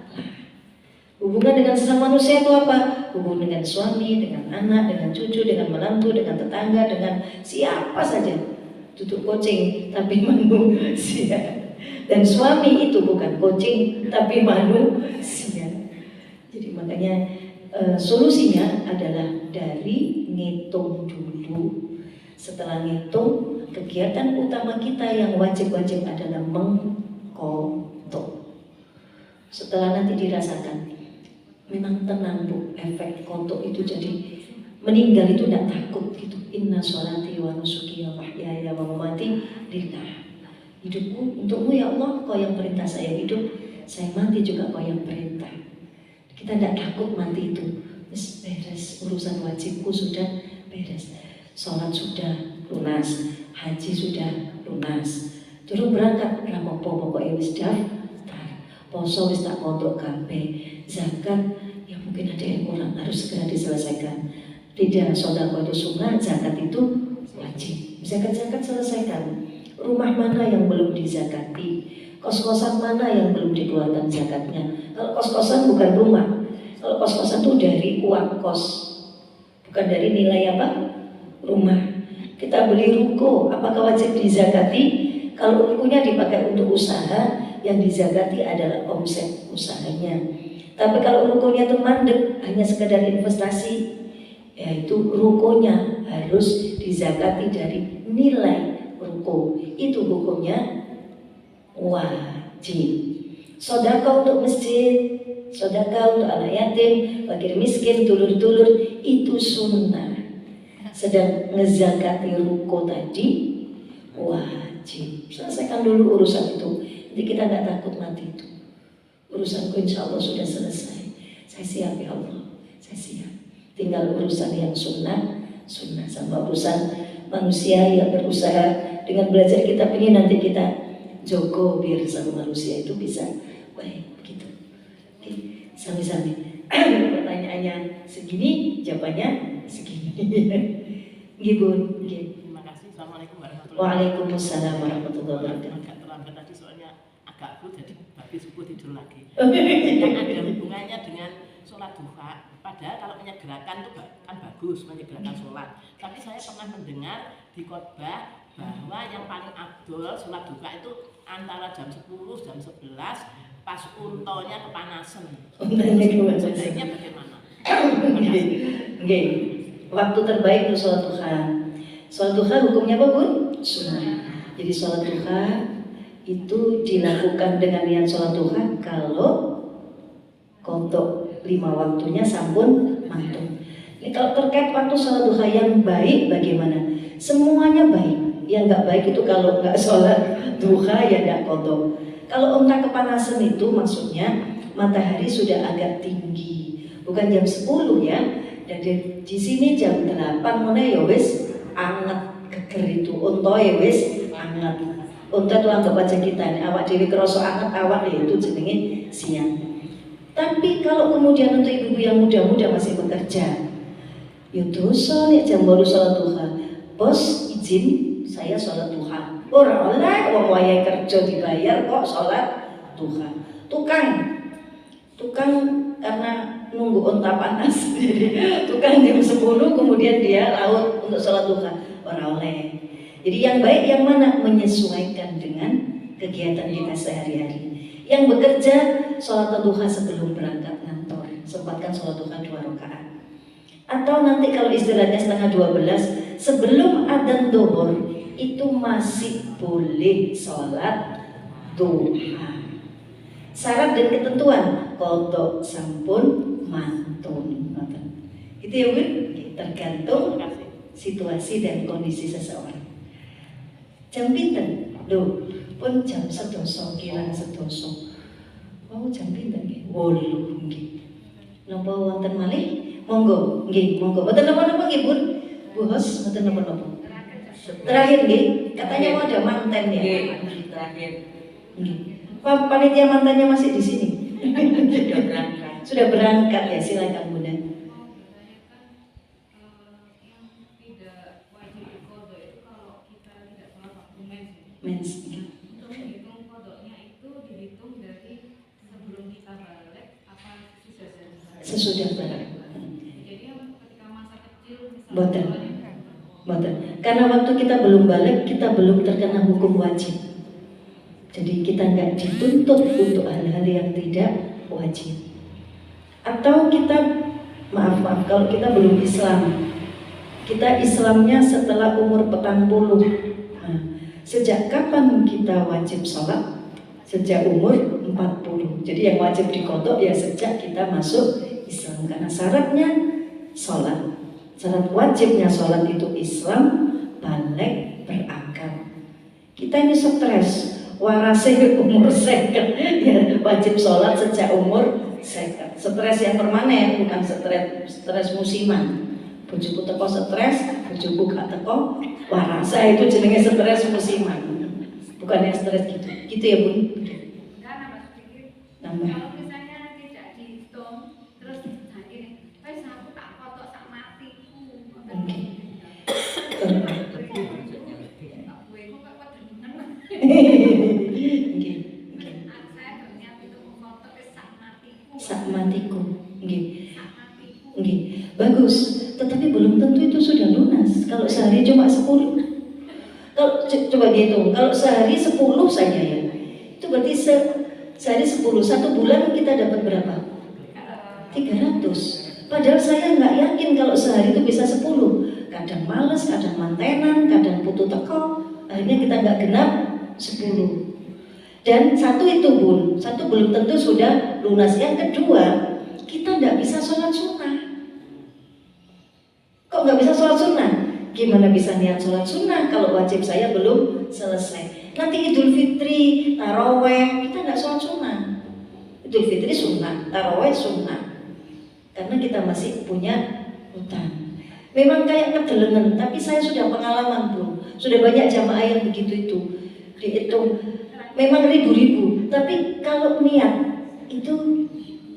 S3: Hubungan dengan sesama manusia itu apa? Hubungan dengan suami, dengan anak, dengan cucu, dengan menantu, dengan tetangga, dengan siapa saja. Tutup kucing tapi manusia. Dan suami itu bukan kucing tapi manusia. Jadi makanya solusinya adalah dari ngitung dulu. Setelah ngitung, kegiatan utama kita yang wajib-wajib adalah mengqadha. Setelah nanti dirasakan, memang tenang Bu, efek qadha itu jadi meninggal itu tidak takut gitu. Inna sholati wa nusuki wa mahyaya wa mamati lillah. Hidupku untukmu ya Allah, Kau yang perintah saya hidup, saya mati juga Kau yang perintah. Kita tidak takut mati itu, beres, urusan wajibku sudah beres, sholat sudah lunas, haji sudah lunas, terus berangkat rapopo pokoknya wis daftar, poso wis tak kontok kabeh, zakat ya mungkin ada yang kurang harus segera diselesaikan. Tidak, sedekah itu sunnah, zakat itu wajib. Zakat selesaikan. Rumah mana yang belum dizakati, kos-kosan mana yang belum dikeluarkan zakatnya. Kalau kos-kosan bukan rumah, kalau kos-kosan itu dari uang kos, bukan dari nilai apa? Rumah. Kita beli ruko, apakah wajib dizakati? Kalau rukonya dipakai untuk usaha, yang dizakati adalah omset usahanya. Tapi kalau rukonya itu mandek, hanya sekedar investasi, yaitu rukonya harus dizakati dari nilai ruko. Itu hukumnya wajib. Sedekah untuk masjid, sedekah untuk anak yatim, fakir miskin, dulur-dulur, itu sunnah. Sedang ngezakati ruko tadi wajib. Selesaikan dulu urusan itu. Jadi kita nggak takut mati itu. Urusanku insya Allah sudah selesai. Saya siap ya Allah, saya siap. Tinggal urusan yang sunnah sama urusan manusia yang berusaha dengan belajar kitab ini nanti kita jogo biar sama manusia itu bisa baik begitu. Oke, sami-sami. Pertanyaannya segini, jawabannya segini. Gibun.
S5: Terima kasih. Assalamualaikum warahmatullahi wabarakatuh.
S3: Waalaikumsalam warahmatullahi wabarakatuh.
S5: Agak terlambat tadi soalnya agak aku jadi babi subuh tidur lagi. Yang ada hubungannya dengan sholat duha. Padahal kalau menyegerakan itu kan bagus, menyegerakan sholat. Tapi saya pernah mendengar di khotbah bahwa yang paling afdol sholat duha itu antara jam 10, jam 11 pas untonya kepanasan. Sebaiknya bagaimana?
S3: Oke. Waktu terbaik untuk sholat duha. Sholat duha hukumnya apa, Bun? Sunnah. Jadi sholat duha itu dilakukan dengan niat sholat duha kalau kontok 5 waktunya sampun mantung. Ini kalau terkait waktu sholat duha yang baik bagaimana? Semuanya baik. Yang nggak baik itu kalau nggak sholat duha ya nggak kontok. Kalau entah kepanasan itu maksudnya matahari sudah agak tinggi, bukan jam 10 ya. Dan di sini jam 8 mana ya wis anget keker itu. Unta ya wis anget. Unta itu anggap aja kita awak dewi kerasa anget awak ya itu jenenge siang. Tapi kalau kemudian untuk ibu-ibu yang muda-muda masih bekerja, ya dosa nih jam 8 sholat duha. Bos izin saya sholat duha. Ora oleh wong wayahe kerja dibayar kok sholat duha. Tukang karena nunggu unta panas. Tukang jam 10 kemudian dia laut untuk sholat duha. Ora oleh. Jadi yang baik yang mana? Menyesuaikan dengan kegiatan kita sehari-hari. Yang bekerja sholat duha sebelum berangkat kantor, sempatkan sholat duha 2 rakaat. Atau nanti kalau istirahatnya setengah 12 sebelum adzan zuhur itu masih boleh sholat duha. Syarat dan ketentuan kodok sampun mantun. Itu ya Bun, tergantung situasi dan kondisi seseorang. Jam pinten? Loh, pun jam 11 kirang 11. Oh jam pinten nggih? 8 nggih. Napa wonten malih? Monggo, nggih, monggo. Mboten napa-napa nggih, Bun. Bu Hos, mboten napa-napa. Terakhir nggih, katanya mau ada manten ya.
S1: Nggih, terakhir.
S3: Nggih. Panitia mantannya masih di sini.
S1: Sudah berangkat.
S3: Sudah berangkat ya, silakan Bunda. Mens.
S4: Untuk menghitung kodoknya itu dihitung dari sebelum kita balik apa
S3: Sesudah balik.
S4: Jadi ketika masa kecil
S3: Boten. Karena waktu kita belum balik, kita belum terkena hukum wajib. Jadi kita nggak dituntut untuk hal-hal yang tidak wajib. Atau kita, maaf kalau kita belum Islam, kita Islamnya setelah umur 40. Sejak kapan kita wajib sholat? Sejak umur 40. Jadi yang wajib dikodok ya sejak kita masuk Islam. Karena syaratnya sholat. Syarat wajibnya sholat itu Islam, balik, berakal. Kita ini stres. Warasih umur seket ya, wajib sholat sejak umur menyelesaikan. Stres yang permanen, bukan stres musiman. Bojoku teko stres, bojoku gak teko waras. Itu jenenge stres musiman. Bukan yang stres gitu. Gitu ya, Bun?
S4: Enggak, nambah sedikit.
S3: Nambah.
S4: Kalau misalnya tidak dihitung, terus nanti nih, wes aku tak foto sak matiku.
S3: Oke.
S4: Gue kok demen.
S3: Nggih.
S4: Saya berniat itu memfoto wes sak matiku.
S3: Sak matiku. Nggih.
S4: Sak matiku.
S3: Nggih. Bagus. Tetapi belum tentu itu sudah lunas. Kalau sehari cuma 10. Kalau coba dihitung, kalau sehari 10 saja ya. Itu berarti sehari 10. 1 bulan kita dapat berapa? 300. Padahal saya nggak yakin kalau sehari itu bisa 10. Kadang males, kadang mantenan, kadang putu teko. Akhirnya kita nggak genap 10. Dan satu itu, Bun, satu belum tentu sudah lunas. Yang kedua, kita nggak bisa sholat sunnah. Kok nggak bisa sholat sunnah? Gimana bisa niat sholat sunnah kalau wajib saya belum selesai? Nanti Idul Fitri, Taraweh, kita nggak sholat sunnah. Idul Fitri sunnah, Taraweh sunnah. Karena kita masih punya hutang. Memang kayak kedelengan, tapi saya sudah pengalaman, Bro. Sudah banyak jamaah yang begitu itu. Dihitung, memang ribu-ribu. Tapi kalau niat, itu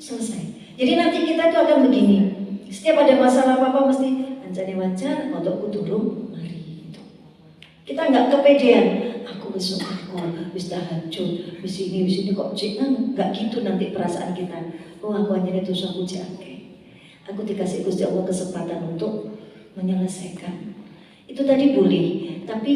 S3: selesai. Jadi nanti kita itu akan begini. Setiap ada masalah apa-apa mesti jadi wajar untuk durung mari itu. Kita nggak kepedean. Aku besok aku wis tahajud, wis ini kok jangan nggak gitu nanti perasaan kita. Oh aku hanya itu aku jake. Aku dikasih Gusti Allah kesempatan untuk menyelesaikan. Itu tadi boleh. Tapi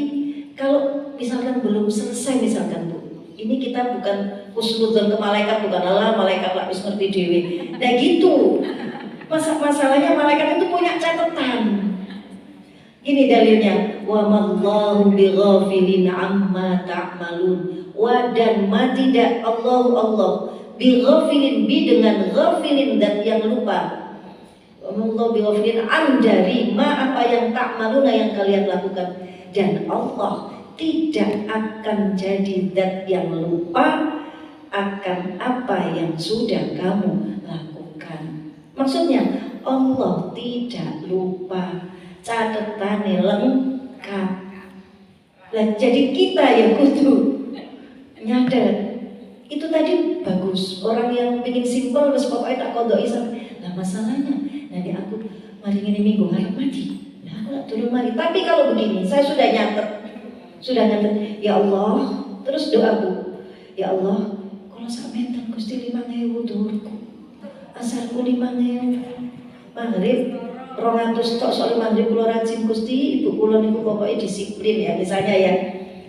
S3: kalau misalkan belum selesai misalkan Bu, ini kita bukan husnudzon ke malaikat, bukan Allah malaikat lah wis ngerti dewe. Nah gitu. Masalahnya malaikat itu punya catatan. Ini dalilnya, wa mallahu bighafilin amma ta'malun. Wa dan ma tidak Allah bighafilin bi dengan ghafilin dan yang lupa. Wa mallahu bighafilin an dari ma apa yang ta'maluna yang kalian lakukan. Dan Allah tidak akan jadi zat yang lupa akan apa yang sudah kamu lakukan. Maksudnya Allah tidak lupa, catatannya lengkap. Nah, jadi kita yang kudu nyadar. Itu tadi bagus. Orang yang ingin simpel terus pokoknya tak kodok isam. Nah masalahnya, nanti aku mari ini minggu hari mati. Nah aku tak turun mari. Tapi kalau begini, saya sudah nyatet. Ya Allah, terus doaku. Ya Allah, kalau sampeyan Gusti 5.000 durku. Asarku 5.000, maghrib 200 tok soal maghrib kula rajin Gusti, ibu kula niku pokoknya disiplin ya misalnya ya.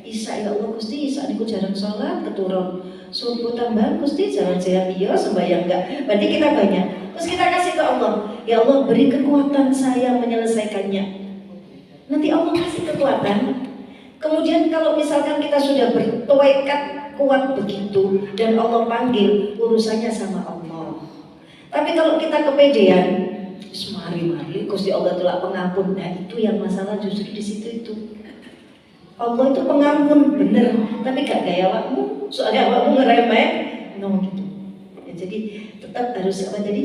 S3: Isya ya Allah Gusti, isya niku jarang sholat keturun. Subuh tambah Gusti jalan-jalan iya sembahyang enggak. Berarti kita banyak. Terus kita kasih ke Allah, ya Allah beri kekuatan saya menyelesaikannya. Nanti Allah kasih kekuatan. Kemudian kalau misalkan kita sudah bertekad kuat begitu dan Allah panggil, urusannya sama Allah. Tapi kalau kita kepedean, mari Gusti Allah telah pengampun. Nah itu yang masalah justru di situ itu. Allah itu pengampun bener, tapi gak kayak awakmu. Soalnya awakmu ngeremeh, gitu. Ya, jadi tetap harus apa tadi?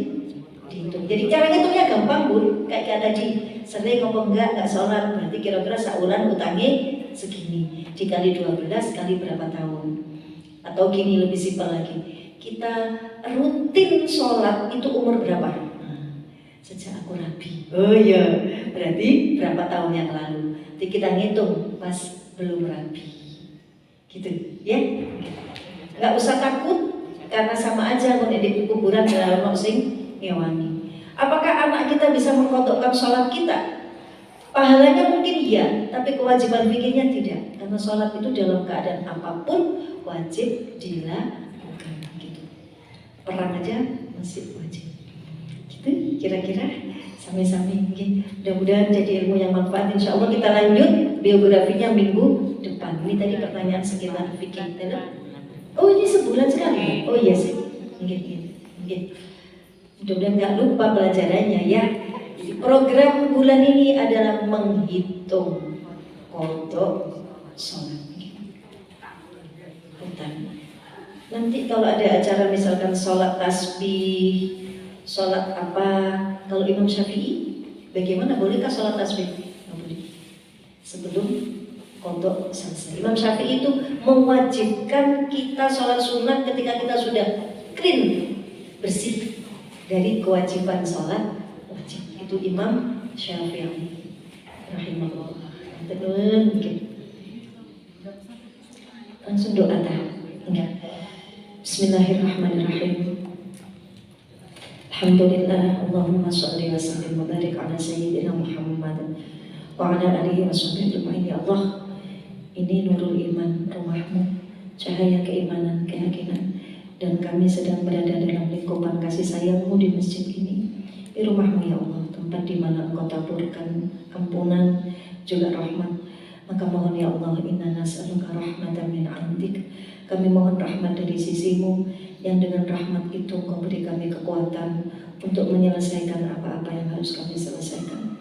S3: Dihitung. Jadi cara ngitungnya gampang Bun. Kayak tadi sering ngomong enggak sholat, berarti kira-kira sebulan utangnya segini. Dikali 12 kali berapa tahun? Atau gini lebih simpel lagi. Kita rutin sholat itu umur berapa? Sejak aku rabi. Oh iya, berarti berapa tahun yang lalu? Jadi kita ngitung pas belum rabi. Gitu, ya? Nggak usah takut, karena sama aja kalau di kuburan dalam sing ngewangi. Apakah anak kita bisa mengkodokkan sholat kita? Pahalanya mungkin iya, tapi kewajiban fikirnya tidak. Karena sholat itu dalam keadaan apapun wajib dilakukan. Perang aja masih wajib. Gitu kira-kira sami-sami. Mudah-mudahan jadi ilmu yang manfaat. Insya Allah kita lanjut biografinya minggu depan. Ini tadi pertanyaan sekitar fikih. Oh ini sebulan sekali. Oh iya sih. Mudah-mudahan nggak lupa pelajarannya ya. Jadi program bulan ini adalah menghitung kodok sholat. Nanti kalau ada acara misalkan sholat tasbih, sholat apa, kalau Imam Syafi'i bagaimana, bolehkah sholat tasbih? Nggak boleh. Sebelum qadha selesai. Imam Syafi'i itu mewajibkan kita sholat sunat ketika kita sudah clean, bersih dari kewajiban sholat wajib. Itu Imam Syafi'i rahimahullah. Mungkin langsung doa enggak. Bismillahirrahmanirrahim. Alhamdulillah, Allahumma sholli wa sallim wa barik ala sayyidina Muhammad wa ala alihi wa sahbihi ajma'in. Ya Allah, ini nurul iman, rumahmu, cahaya keimanan, keyakinan, dan kami sedang berada dalam lingkupan kasih sayangmu di masjid ini, di rumahmu ya Allah, tempat di mana Engkau taburkan ampunan juga rahmat. Maka mohon ya Allah, inna nas'aluka rahmatan min 'indik. Kami mohon rahmat dari sisimu, yang dengan rahmat itu Engkau beri kami kekuatan untuk menyelesaikan apa-apa yang harus kami selesaikan.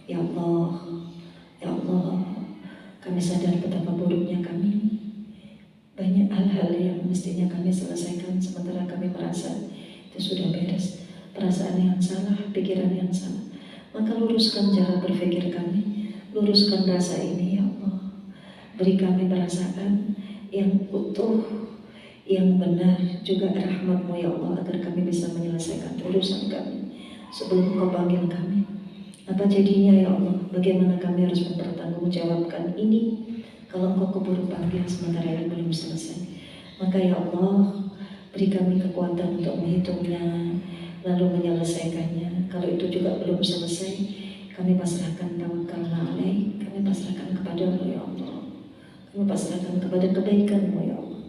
S3: Ya Allah, ya Allah, kami sadar betapa buruknya kami. Banyak hal-hal yang mestinya kami selesaikan, sementara kami merasa itu sudah beres. Perasaan yang salah, pikiran yang salah. Maka luruskan cara berpikir kami, luruskan rasa ini ya Allah. Beri kami perasaan yang utuh, yang benar, juga rahmat-Mu ya Allah, agar kami bisa menyelesaikan urusan kami sebelum Kau panggil kami. Apa jadinya ya Allah? Bagaimana kami harus mempertanggungjawabkan ini kalau Engkau keburu panggil sementara ini belum selesai? Maka ya Allah, beri kami kekuatan untuk menghitungnya, lalu menyelesaikannya. Kalau itu juga belum selesai, kami pasrahkan tawakkalna alaik, kami pasrahkan kepada-Mu ya Allah. Kami pasrahkan kepada kebaikan-Mu ya Allah.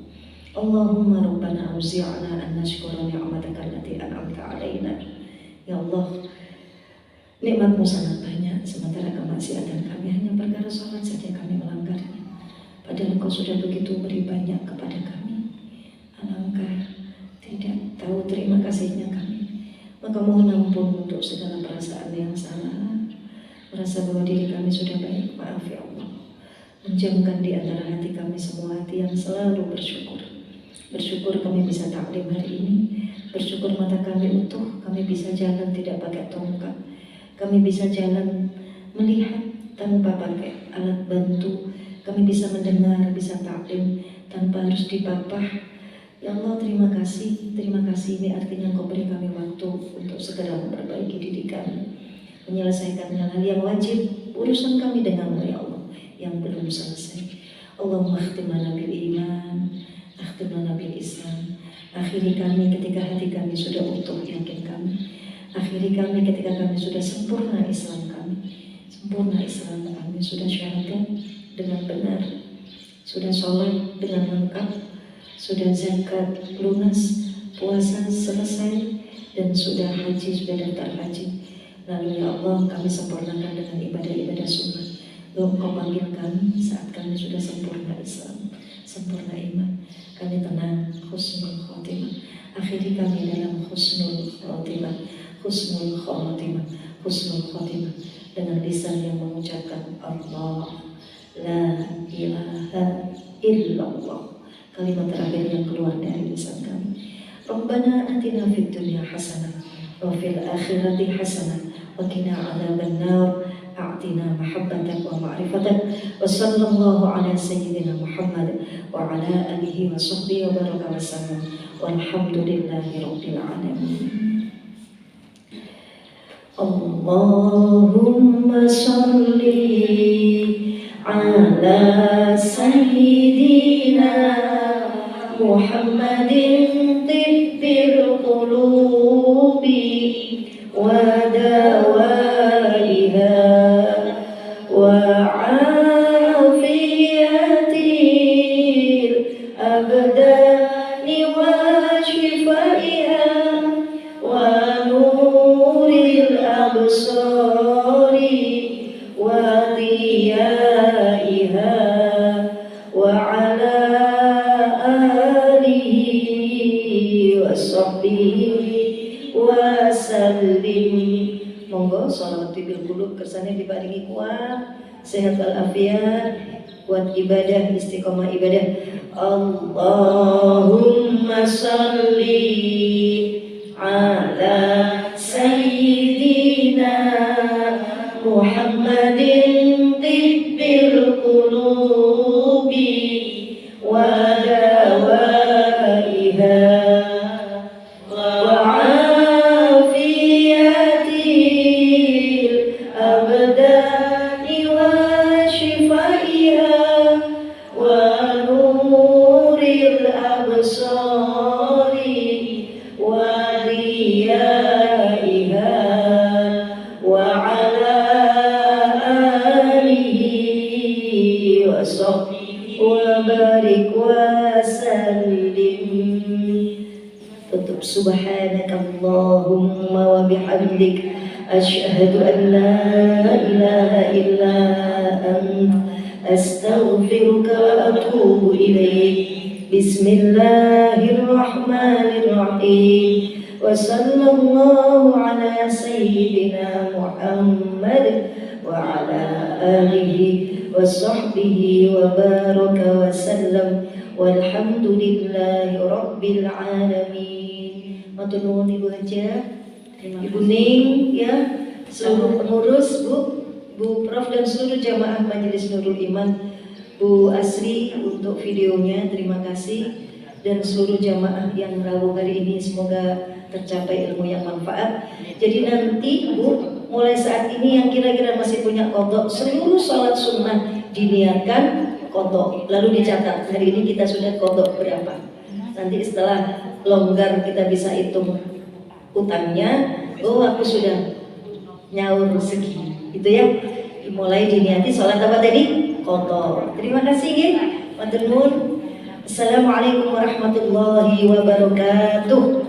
S3: Allahumma rabbana auzi'na an nashkura ni'mataka allati an'amta 'alaina. Ya Allah, nikmat-Mu sangat banyak, sementara kemaksiatan kami hanya perkara sholat saja kami melanggarnya. Padahal Engkau sudah begitu beri banyak kepada kami. Alangkah tidak tahu terima kasihnya kami. Maka mohon ampun untuk segala perasaan yang salah. Merasa bahwa diri kami sudah baik, maaf ya Allah. Menjamkan di antara hati kami semua hati yang selalu bersyukur. Bersyukur kami bisa taklim hari ini. Bersyukur mata kami utuh, kami bisa jalan tidak pakai tongkat. Kami bisa jalan melihat tanpa pakai alat bantu. Kami bisa mendengar, bisa taklim tanpa harus dipapah. Ya Allah, terima kasih. Terima kasih, ini artinya Kau beri kami waktu untuk segera memperbaiki diri kami, menyelesaikan hal-hal yang wajib urusan kami denganmu ya Allah yang belum selesai. Allahumma akhtim lana bil iman, akhtim lana bil Islam. Akhiri kami ketika hati kami sudah utuh yakin kami. Akhiri kami ketika kami sudah sempurna Islam kami. Sempurna Islam kami, sudah syahadat dengan benar, sudah sholat dengan lengkap, sudah zakat lunas, puasa selesai, dan sudah haji, sudah daftar haji. Lalu ya Allah, kami sempurnakan dengan ibadah-ibadah sunnah. Lalu Engkau panggil kami saat kami sudah sempurna Islam, sempurna iman. Kami tenang, husnul khotimah. Akhiri kami dalam husnul khotimah, husnul khotimah, husnul khotimah, dengan lisan yang mengucapkan Allah, la ilaha illallah. Kalimat terakhir yang keluar dari lisan kami. Rabbana atina fid dunya hasanah wa fil akhirati hasanah wa qina adzaban nar. A'tina mahabbatak wa ma'rifatak. Wa sallallahu ala sayyidina Muhammad wa ala alihi wa sahbihi wa baraka wa sallam. Walhamdulillahi rabbil alamin. Allahumma sholli ala sayyidina Muhammadin tibbil qulubi wa dawaiha wa afiyatil abdani wa shifaiha wa nuril absari wa diyaiha wa ala alihi wa sahbihi wa sallim. Monggo sholawat bil qulub kersane diparingi kuat, sehat walafiat, buat ibadah, istiqomah ibadah. Allahumma sholli ala sayyidina Muhammadin tibbil qulubi wa dawaiha wa afiyatil abdani wa shifaiha wa nuril absari wa riyaiha wa ala alihi wa sahbihi wa barik wa sallim. Tutup subhanakallahumma wa bihamdik asyhadu an la ilaha illa anta astaghfiruka wa atubu ilaik. Bismillahirrahmanirrahim. Wa sallallahu ala sayyidina Muhammad wa ala alihi wa sahbihi wa baraka wa sallam. Walhamdulillahi rabbil alamin. Matur nuwun Ibu Haja, Ibu Ning ya, seluruh pengurus, Bu Prof dan seluruh jamaah Majelis Nurul Iman, Bu Asri untuk videonya, terima kasih, dan seluruh jamaah yang rawuh hari ini semoga tercapai ilmu yang manfaat. Jadi nanti Bu, mulai saat ini yang kira-kira masih punya kodok, seluruh sholat sunnah diniatkan kodok, lalu dicatat hari ini kita sudah kodok berapa. Nanti setelah longgar kita bisa hitung utangnya. Oh, aku sudah nyaur segini, gitu ya. Dimulai diniati sholat apa tadi? Kodok. Terima kasih ya. Matur nuwun. Assalamualaikum warahmatullahi wabarakatuh.